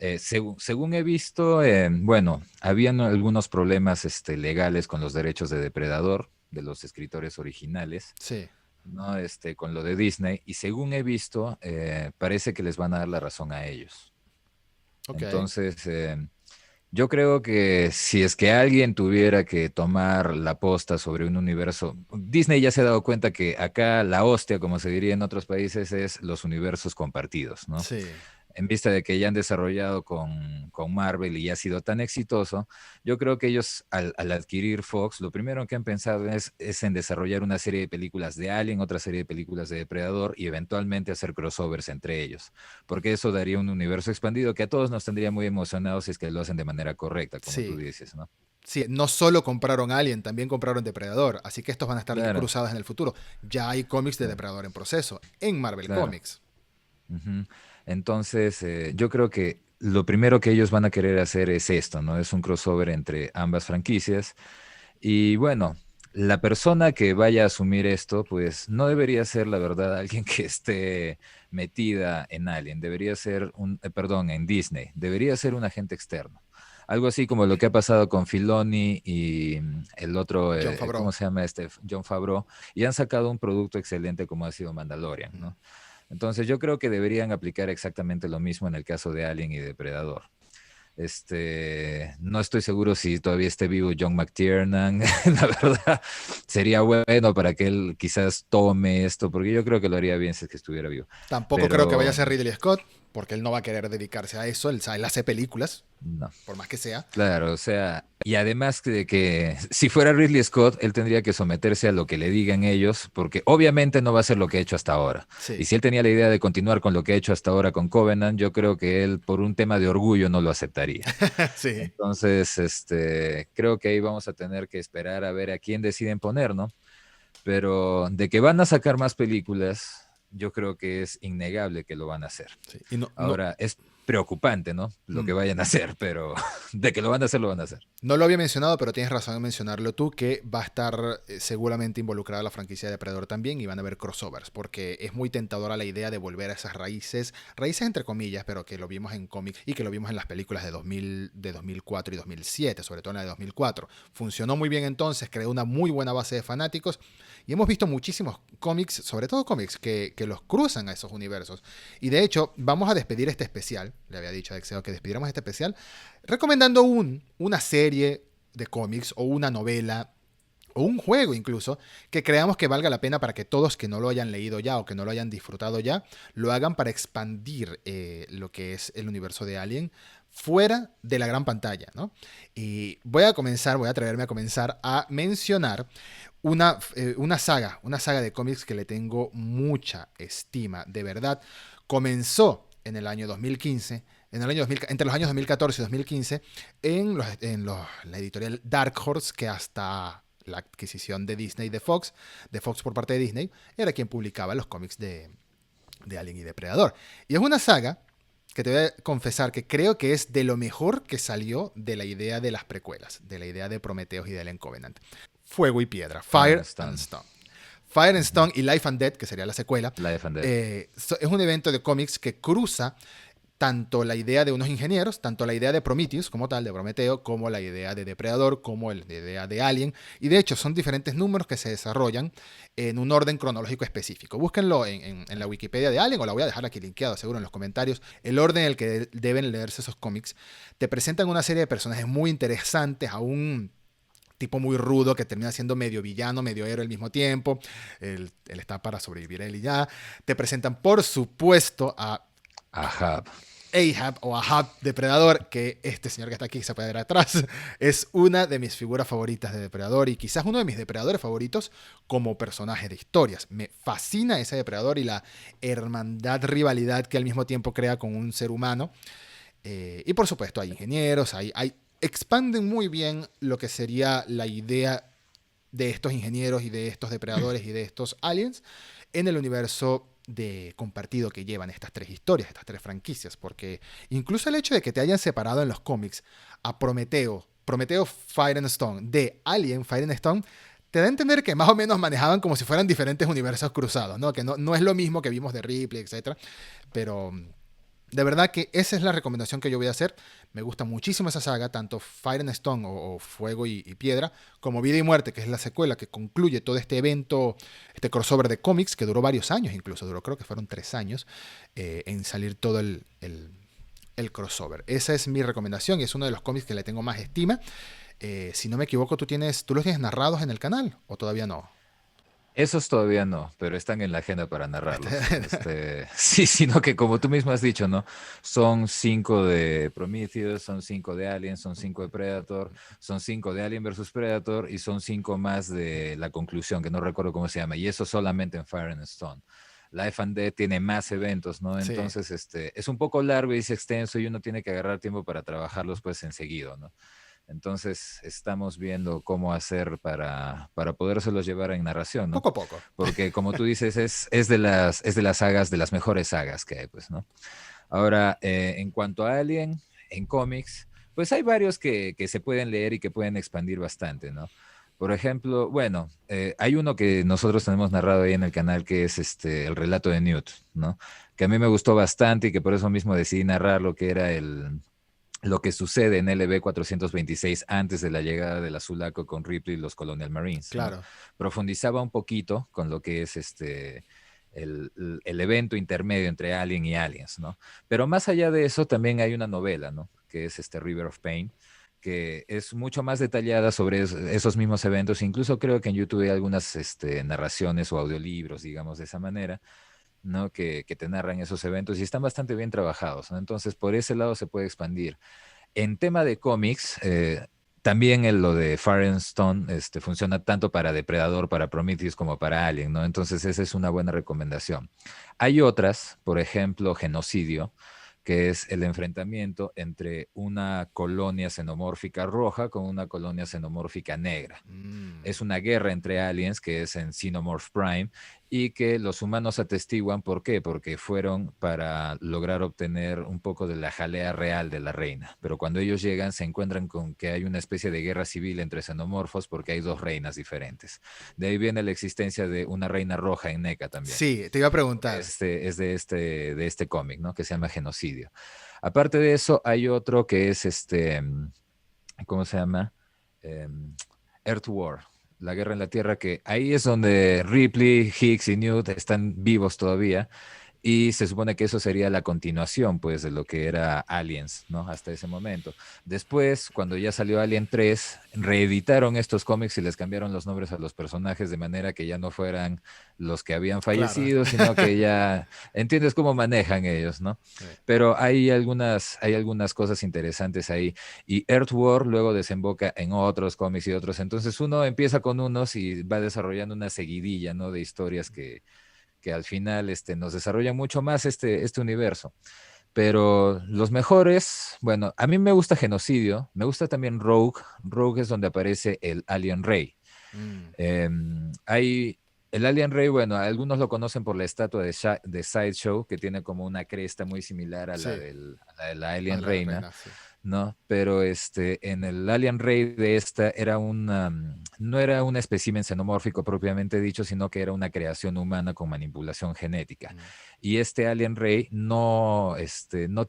Según he visto, bueno, habían algunos problemas legales con los derechos de Depredador de los escritores originales, Sí, ¿no? Con lo de Disney, y según he visto, parece que les van a dar la razón a ellos. ok. Entonces, yo creo que si es que alguien tuviera que tomar la posta sobre un universo, Disney ya se ha dado cuenta que acá la hostia, como se diría en otros países, es los universos compartidos, ¿no? Sí, En vista de que ya han desarrollado con Marvel y ya ha sido tan exitoso, yo creo que ellos al adquirir Fox, lo primero que han pensado es en desarrollar una serie de películas de Alien, otra serie de películas de Depredador y eventualmente hacer crossovers entre ellos, porque eso daría un universo expandido que a todos nos tendría muy emocionados si es que lo hacen de manera correcta, como tú sí. dices, ¿no? Sí, no solo compraron Alien, también compraron Depredador. Así que estos van a estar Claro, cruzados en el futuro. Ya hay cómics de claro, Depredador en proceso, en Marvel claro. Comics. Ujú. Entonces, yo creo que lo primero que ellos van a querer hacer es esto, ¿no? Es un crossover entre ambas franquicias. Y bueno, la persona que vaya a asumir esto, pues no debería ser, la verdad, alguien que esté metida en Alien, debería ser perdón, en Disney, debería ser un agente externo. Algo así como lo que ha pasado con Filoni y el otro, John ¿cómo Favreau. se llama este? John Favreau, y han sacado un producto excelente como ha sido Mandalorian, Mm. ¿no? Entonces yo creo que deberían aplicar exactamente lo mismo en el caso de Alien y Depredador. No estoy seguro si todavía esté vivo John McTiernan, la verdad, sería bueno para que él quizás tome esto, porque yo creo que lo haría bien si es que estuviera vivo. Tampoco creo que vaya a Pero ser Ridley Scott, porque él no va a querer dedicarse a eso. Él hace películas, no. por más que sea. Claro, o sea, y además de que si fuera Ridley Scott, él tendría que someterse a lo que le digan ellos, porque obviamente no va a ser lo que ha hecho hasta ahora. Y Sí, si él tenía la idea de continuar con lo que ha hecho hasta ahora con Covenant, yo creo que él, por un tema de orgullo, no lo aceptaría. sí. Entonces, creo que ahí vamos a tener que esperar a ver a quién deciden poner, ¿no? Pero de que van a sacar más películas, yo creo que es innegable que lo van a hacer. Sí. Y no, no, Ahora, es preocupante, ¿no? Lo que mm. vayan a hacer, pero de que lo van a hacer, lo van a hacer. No lo había mencionado, pero tienes razón en mencionarlo tú, que va a estar seguramente involucrada la franquicia de Depredador también y van a haber crossovers, porque es muy tentadora la idea de volver a esas raíces, raíces entre comillas, pero que lo vimos en cómics y que lo vimos en las películas de 2000, de 2004 y 2007, sobre todo en la de 2004. Funcionó muy bien entonces, creó una muy buena base de fanáticos y hemos visto muchísimos cómics, sobre todo cómics, que los cruzan a esos universos. Y de hecho, vamos a despedir este especial, le había dicho a Dexeo que despidiéramos este especial, recomendando una serie de cómics o una novela o un juego incluso que creamos que valga la pena para que todos que no lo hayan leído ya o que no lo hayan disfrutado ya lo hagan para expandir lo que es el universo de Alien fuera de la gran pantalla, ¿no? Y voy a atreverme a comenzar a mencionar una saga de cómics que le tengo mucha estima, de verdad. Comenzó en el año 2015, entre los años 2014 y 2015, la editorial Dark Horse, que hasta la adquisición de Disney de Fox por parte de Disney, era quien publicaba los cómics de Alien y Depredador. Y es una saga que te voy a confesar que creo que es de lo mejor que salió de la idea de las precuelas, de la idea de Prometheus y de Alien Covenant. Fuego y Piedra, Fire and Fire and Stone. Stone. Fire and Ujú. Stone y Life and Death, que sería la secuela, Life and Death. es un evento de cómics que cruza tanto la idea de unos ingenieros, tanto la idea de Prometheus como tal, de Prometeo, como la idea de Depredador, como la idea de Alien. Y de hecho son diferentes números que se desarrollan en un orden cronológico específico. Búsquenlo en la Wikipedia de Alien, o la voy a dejar aquí linkeado seguro en los comentarios, el orden en el que deben leerse esos cómics. Te presentan una serie de personajes muy interesantes, a un tipo muy rudo que termina siendo medio villano, medio héroe al mismo tiempo. Él está para sobrevivir a él y ya. Te presentan, por supuesto, a Ajá. Ahab o Ahab Depredador, que este señor que está aquí, que se puede ver atrás, es una de mis figuras favoritas de Depredador y quizás uno de mis depredadores favoritos como personaje de historias. Me fascina ese depredador y la hermandad, rivalidad que al mismo tiempo crea con un ser humano. Y por supuesto hay ingenieros, expanden muy bien lo que sería la idea de estos ingenieros y de estos depredadores y de estos aliens en el universo de compartido que llevan estas tres historias, estas tres franquicias, porque incluso el hecho de que te hayan separado en los cómics a Prometeo Fire and Stone, de Alien Fire and Stone, te da a entender que más o menos manejaban como si fueran diferentes universos cruzados, ¿no? Que no es lo mismo que vimos de Ripley, etcétera, pero de verdad que esa es la recomendación que yo voy a hacer. Me gusta muchísimo esa saga, tanto Fire and Stone o Fuego y Piedra, como Vida y Muerte, que es la secuela que concluye todo este evento, este crossover de cómics, que duró varios años, incluso duró, creo que fueron 3 años, en salir todo el crossover. Esa es mi recomendación y es uno de los cómics que le tengo más estima. Si no me equivoco, ¿tú los tienes narrados en el canal o todavía no? Esos todavía no, pero están en la agenda para narrarlos. Sí, sino que como tú mismo has dicho, ¿no? Son 5 de Prometheus, son 5 de Alien, son 5 de Predator, son 5 de Alien versus Predator y son 5 más de la conclusión, que no recuerdo cómo se llama, y eso solamente en Fire and Stone. Life and Death tiene más eventos, ¿no? Sí. Entonces, es un poco largo y es extenso y uno tiene que agarrar tiempo para trabajarlos pues enseguida, ¿no? Entonces estamos viendo cómo hacer para podérselos llevar en narración, ¿no? Poco a poco. Porque como tú dices, es de las sagas, de las mejores sagas que hay, pues, ¿no? Ahora, en cuanto a Alien, en cómics, pues hay varios que se pueden leer y que pueden expandir bastante, ¿no? Por ejemplo, bueno, hay uno que nosotros tenemos narrado ahí en el canal que es el relato de Newt, ¿no? Que a mí me gustó bastante y que por eso mismo decidí narrarlo, que era lo que sucede en LV-426 antes de la llegada del Azulaco con Ripley y los Colonial Marines, ¿no? Claro. Profundizaba un poquito con lo que es el evento intermedio entre Alien y Aliens, ¿no? Pero más allá de eso, también hay una novela, ¿no? Que es River of Pain, que es mucho más detallada sobre esos mismos eventos. Incluso creo que en YouTube hay algunas narraciones o audiolibros, digamos de esa manera, ¿no? Que te narran esos eventos y están bastante bien trabajados, ¿no? Entonces, por ese lado se puede expandir. En tema de cómics, también lo de Fire and Stone funciona tanto para Depredador, para Prometheus, como para Alien, ¿no? Entonces, esa es una buena recomendación. Hay otras, por ejemplo, Genocidio, que es el enfrentamiento entre una colonia xenomórfica roja con una colonia xenomórfica negra. Es una guerra entre aliens que es en Xenomorph Prime y que los humanos atestiguan. ¿Por qué? Porque fueron para lograr obtener un poco de la jalea real de la reina. Pero cuando ellos llegan se encuentran con que hay una especie de guerra civil entre xenomorfos porque hay 2 reinas diferentes. De ahí viene la existencia de una reina roja en NECA también. Sí, te iba a preguntar. Es de este cómic, ¿no? Que se llama Genocidio. Aparte de eso, hay otro que es ¿cómo se llama? Earth War, la guerra en la Tierra, que ahí es donde Ripley, Hicks y Newt están vivos todavía. Y se supone que eso sería la continuación, pues, de lo que era Aliens, ¿no? Hasta ese momento. Después, cuando ya salió Alien 3, reeditaron estos cómics y les cambiaron los nombres a los personajes de manera que ya no fueran los que habían Claro. fallecido, sino que ya entiendes cómo manejan ellos, ¿no? Sí. Pero hay algunas cosas interesantes ahí. Y Earth War luego desemboca en otros cómics y otros. Entonces uno empieza con unos y va desarrollando una seguidilla, ¿no? De historias que al final nos desarrolla mucho más este universo. Pero los mejores, bueno, a mí me gusta Genocidio, me gusta también Rogue. Rogue es donde aparece el Alien Rey. Mm, Hay el Alien Rey, bueno, algunos lo conocen por la estatua de Sideshow, que tiene como una cresta muy similar a la, sí, a la de la a Alien la Reina, reina, sí. ¿no? Pero en el Alien Rey de esta era no era un espécimen xenomórfico propiamente dicho, sino que era una creación humana con manipulación genética. Mm. Y este Alien Rey no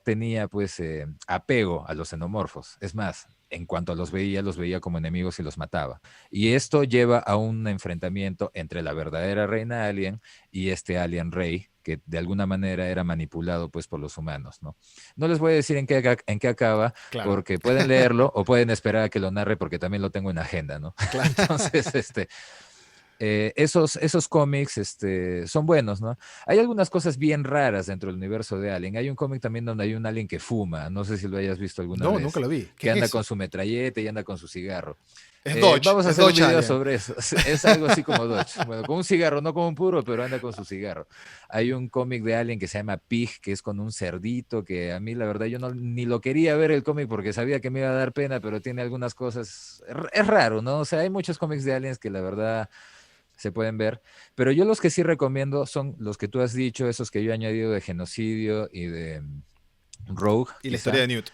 tenía pues apego a los xenomorfos. Es más, en cuanto los veía como enemigos y los mataba. Y esto lleva a un enfrentamiento entre la verdadera reina alien y este Alien Rey, que de alguna manera era manipulado pues por los humanos, ¿no? No les voy a decir en qué acaba, Claro, porque pueden leerlo o pueden esperar a que lo narre porque también lo tengo en agenda, ¿no? claro. Entonces, esos cómics son buenos, ¿no? Hay algunas cosas bien raras dentro del universo de Alien. Hay un cómic también donde hay un alien que fuma, no sé si lo hayas visto alguna No, nunca vez, lo vi. ¿Qué que es anda eso? con su metralleta y anda con su cigarro. Vamos a Es hacer un Dodge video Alien. sobre eso. Es algo así como Dodge. Bueno, con un cigarro, no con un puro, pero anda con su cigarro. Hay un cómic de Alien que se llama Pig, que es con un cerdito, que a mí la verdad yo ni lo quería ver el cómic porque sabía que me iba a dar pena, pero tiene algunas cosas. Es raro, ¿no? O sea, hay muchos cómics de Aliens que la verdad se pueden ver, pero yo los que sí recomiendo son los que tú has dicho, esos que yo he añadido de genocidio y de Rogue, Y la historia quizá. de Newt.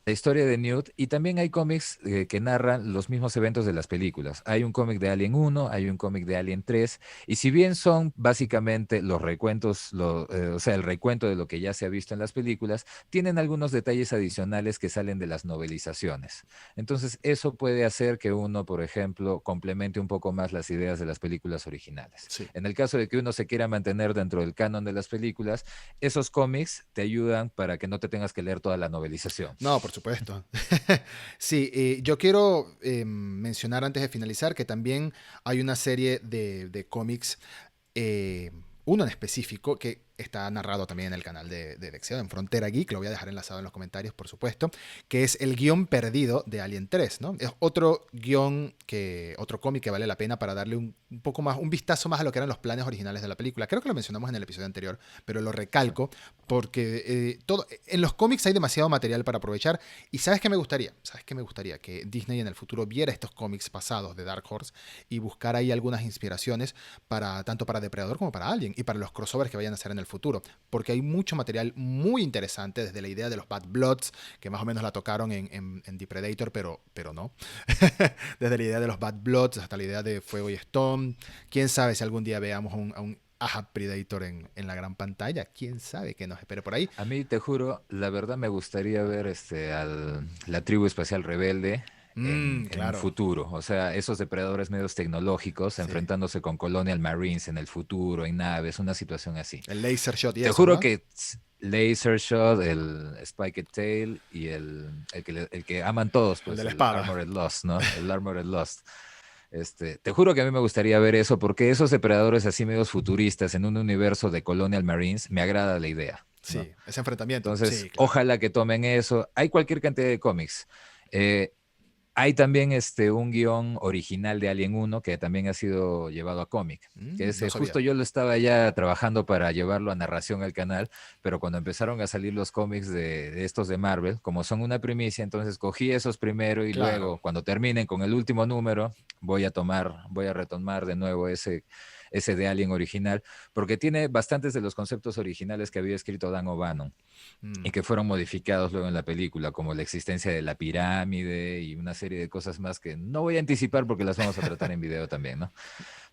La historia de Newt, y también hay cómics que narran los mismos eventos de las películas. Hay un cómic de Alien 1, hay un cómic de Alien 3, y si bien son básicamente los recuentos, o sea, el recuento de lo que ya se ha visto en las películas, tienen algunos detalles adicionales que salen de las novelizaciones. Entonces, eso puede hacer que uno, por ejemplo, complemente un poco más las ideas de las películas originales. Sí. En el caso de que uno se quiera mantener dentro del canon de las películas, esos cómics te ayudan para que no te tengas que leer toda la novelización. No, por supuesto. Sí, yo quiero mencionar antes de finalizar que también hay una serie de cómics, eh, uno en específico, que está narrado también en el canal de Dexeo, en Frontera Geek, lo voy a dejar enlazado en los comentarios, por supuesto, que es el guión perdido de Alien 3, ¿no? Es otro guión, otro cómic que vale la pena para darle un poco más, un vistazo más a lo que eran los planes originales de la película. Creo que lo mencionamos en el episodio anterior, pero lo Sí. recalco porque en los cómics hay demasiado material para aprovechar. Y ¿sabes qué me gustaría? ¿Sabes qué me gustaría? Que Disney en el futuro viera estos cómics pasados de Dark Horse y buscara ahí algunas inspiraciones tanto para Depredador como para Alien y para los crossovers que vayan a hacer en el futuro. Porque hay mucho material muy interesante, desde la idea de los Bad Bloods, que más o menos la tocaron en Depredator, pero no. Desde la idea de los Bad Bloods hasta la idea de Fuego y Stone. Quién sabe si algún día veamos a un Predator en la gran pantalla. Quién sabe qué nos espere por ahí. A mí, te juro, la verdad me gustaría ver la tribu espacial rebelde en un Claro. futuro. O sea, esos depredadores medios tecnológicos Sí. enfrentándose con Colonial Marines en el futuro, en naves, una situación así. El laser shot y Te eso, juro ¿no? que Laser Shot, el Spiked Tail y el que aman todos, El de pues la el espada. Armored Lost, ¿no? El Armored Lost. Te juro que a mí me gustaría ver eso porque esos depredadores así medios futuristas en un universo de Colonial Marines me agrada la idea, ¿no? Sí, ese enfrentamiento. Entonces, Sí, claro. ojalá que tomen eso. Hay cualquier cantidad de cómics. Eh, Hay también un guión original de Alien 1 que también ha sido llevado a cómic. Que No ese, sabía. justo yo lo estaba ya trabajando para llevarlo a narración al canal, pero cuando empezaron a salir los cómics de estos de Marvel, como son una primicia, entonces cogí esos primero y Claro. luego, cuando terminen con el último número, voy a retomar de nuevo ese de Alien original, porque tiene bastantes de los conceptos originales que había escrito Dan O'Bannon Mm, y que fueron modificados luego en la película, como la existencia de la pirámide y una serie de cosas más que no voy a anticipar porque las vamos a tratar en video también, ¿no?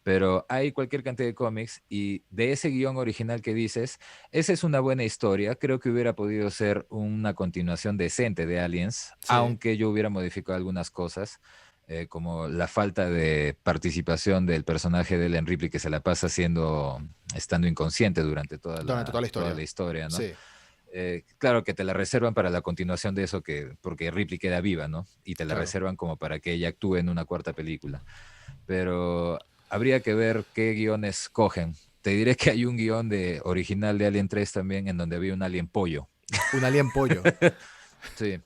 Pero hay cualquier cantidad de cómics y de ese guión original que dices, esa es una buena historia. Creo que hubiera podido ser una continuación decente de Aliens, sí, aunque yo hubiera modificado algunas cosas. Como la falta de participación del personaje de Ellen Ripley que se la pasa estando inconsciente durante durante toda la toda historia. la historia, ¿no? Sí, Claro que te la reservan para la continuación de eso, porque Ripley queda viva, ¿no? Y te la claro. reservan como para que ella actúe en una cuarta película. Pero habría que ver qué guiones cogen. Te diré que hay un guión original de Alien 3 también, en donde había un alien pollo. Un alien pollo. Sí,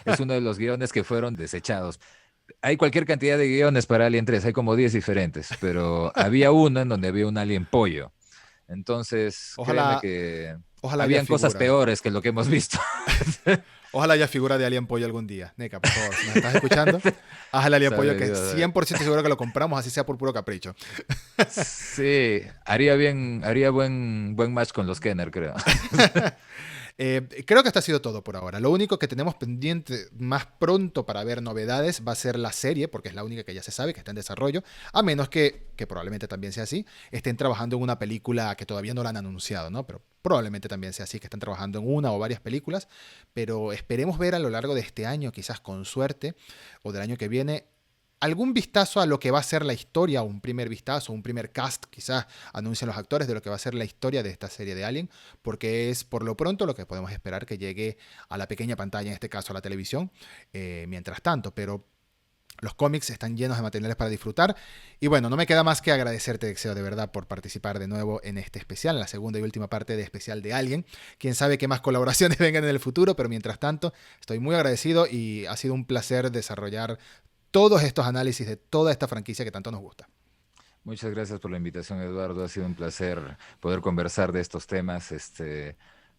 es uno de los guiones que fueron desechados. Hay cualquier cantidad de guiones para Alien 3, hay como 10 diferentes, pero había uno en donde había un alien pollo. Entonces, créeme Ojalá, que ojalá haya habían cosas figura. peores que lo que hemos visto. Ojalá haya figura de alien pollo algún día. Neca, por favor, si nos estás escuchando, haz el alien pollo Sabe que Dios. 100% seguro que lo compramos, así sea por puro capricho. Sí, haría buen match con los Kenner, creo. Creo que esto ha sido todo por ahora. Lo único que tenemos pendiente más pronto para ver novedades va a ser la serie, porque es la única que ya se sabe que está en desarrollo, a menos que probablemente también sea así, estén trabajando en una película que todavía no la han anunciado, ¿no? Pero probablemente también sea así, que están trabajando en una o varias películas, pero esperemos ver a lo largo de este año, quizás con suerte, o del año que viene, algún vistazo a lo que va a ser la historia, un primer vistazo, un primer cast, quizás anuncian los actores de lo que va a ser la historia de esta serie de Alien, porque es por lo pronto lo que podemos esperar que llegue a la pequeña pantalla, en este caso a la televisión, mientras tanto, pero los cómics están llenos de materiales para disfrutar. Y bueno, no me queda más que agradecerte, Dexeo, de verdad, por participar de nuevo en este especial, en la segunda y última parte de especial de Alien. Quién sabe qué más colaboraciones vengan en el futuro, pero mientras tanto, estoy muy agradecido y ha sido un placer desarrollar todos estos análisis de toda esta franquicia que tanto nos gusta. Muchas gracias por la invitación, Eduardo. Ha sido un placer poder conversar de estos temas,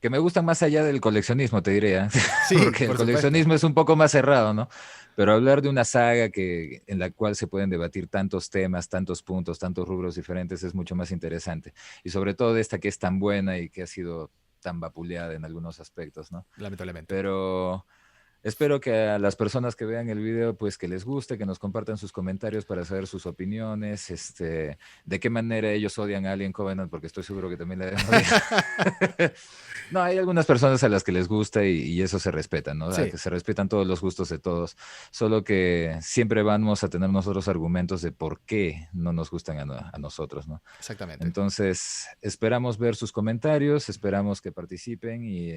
que me gustan más allá del coleccionismo, te diré, ¿eh? Sí, Porque el por supuesto. coleccionismo es un poco más cerrado, ¿no? Pero hablar de una saga en la cual se pueden debatir tantos temas, tantos puntos, tantos rubros diferentes es mucho más interesante. Y sobre todo de esta que es tan buena y que ha sido tan vapuleada en algunos aspectos, ¿no? Lamentablemente. Pero espero que a las personas que vean el video, pues que les guste, que nos compartan sus comentarios para saber sus opiniones, de qué manera ellos odian a Alien Covenant, porque estoy seguro que también la deben odiar. No, hay algunas personas a las que les gusta y eso se respeta, ¿no? Sí, Que se respetan todos los gustos de todos, solo que siempre vamos a tener nosotros argumentos de por qué no nos gustan a nosotros, ¿no? exactamente. Entonces, esperamos ver sus comentarios, esperamos que participen y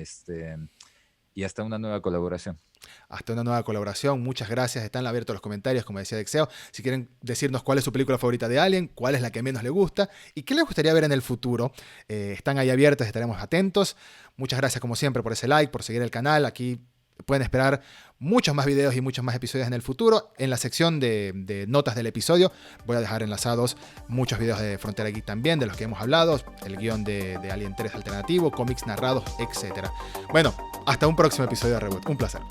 hasta una nueva colaboración. Hasta una nueva colaboración. Muchas gracias. Están abiertos los comentarios, como decía Dexeo. Si quieren decirnos cuál es su película favorita de Alien, cuál es la que menos le gusta y qué les gustaría ver en el futuro, están ahí abiertos, estaremos atentos. Muchas gracias, como siempre, por ese like, por seguir el canal. Aquí pueden esperar muchos más videos y muchos más episodios en el futuro. En la sección de notas del episodio voy a dejar enlazados muchos videos de Frontera Geek también, de los que hemos hablado, el guión de Alien 3 alternativo, cómics narrados, etc. Bueno, hasta un próximo episodio de Reboot. Un placer.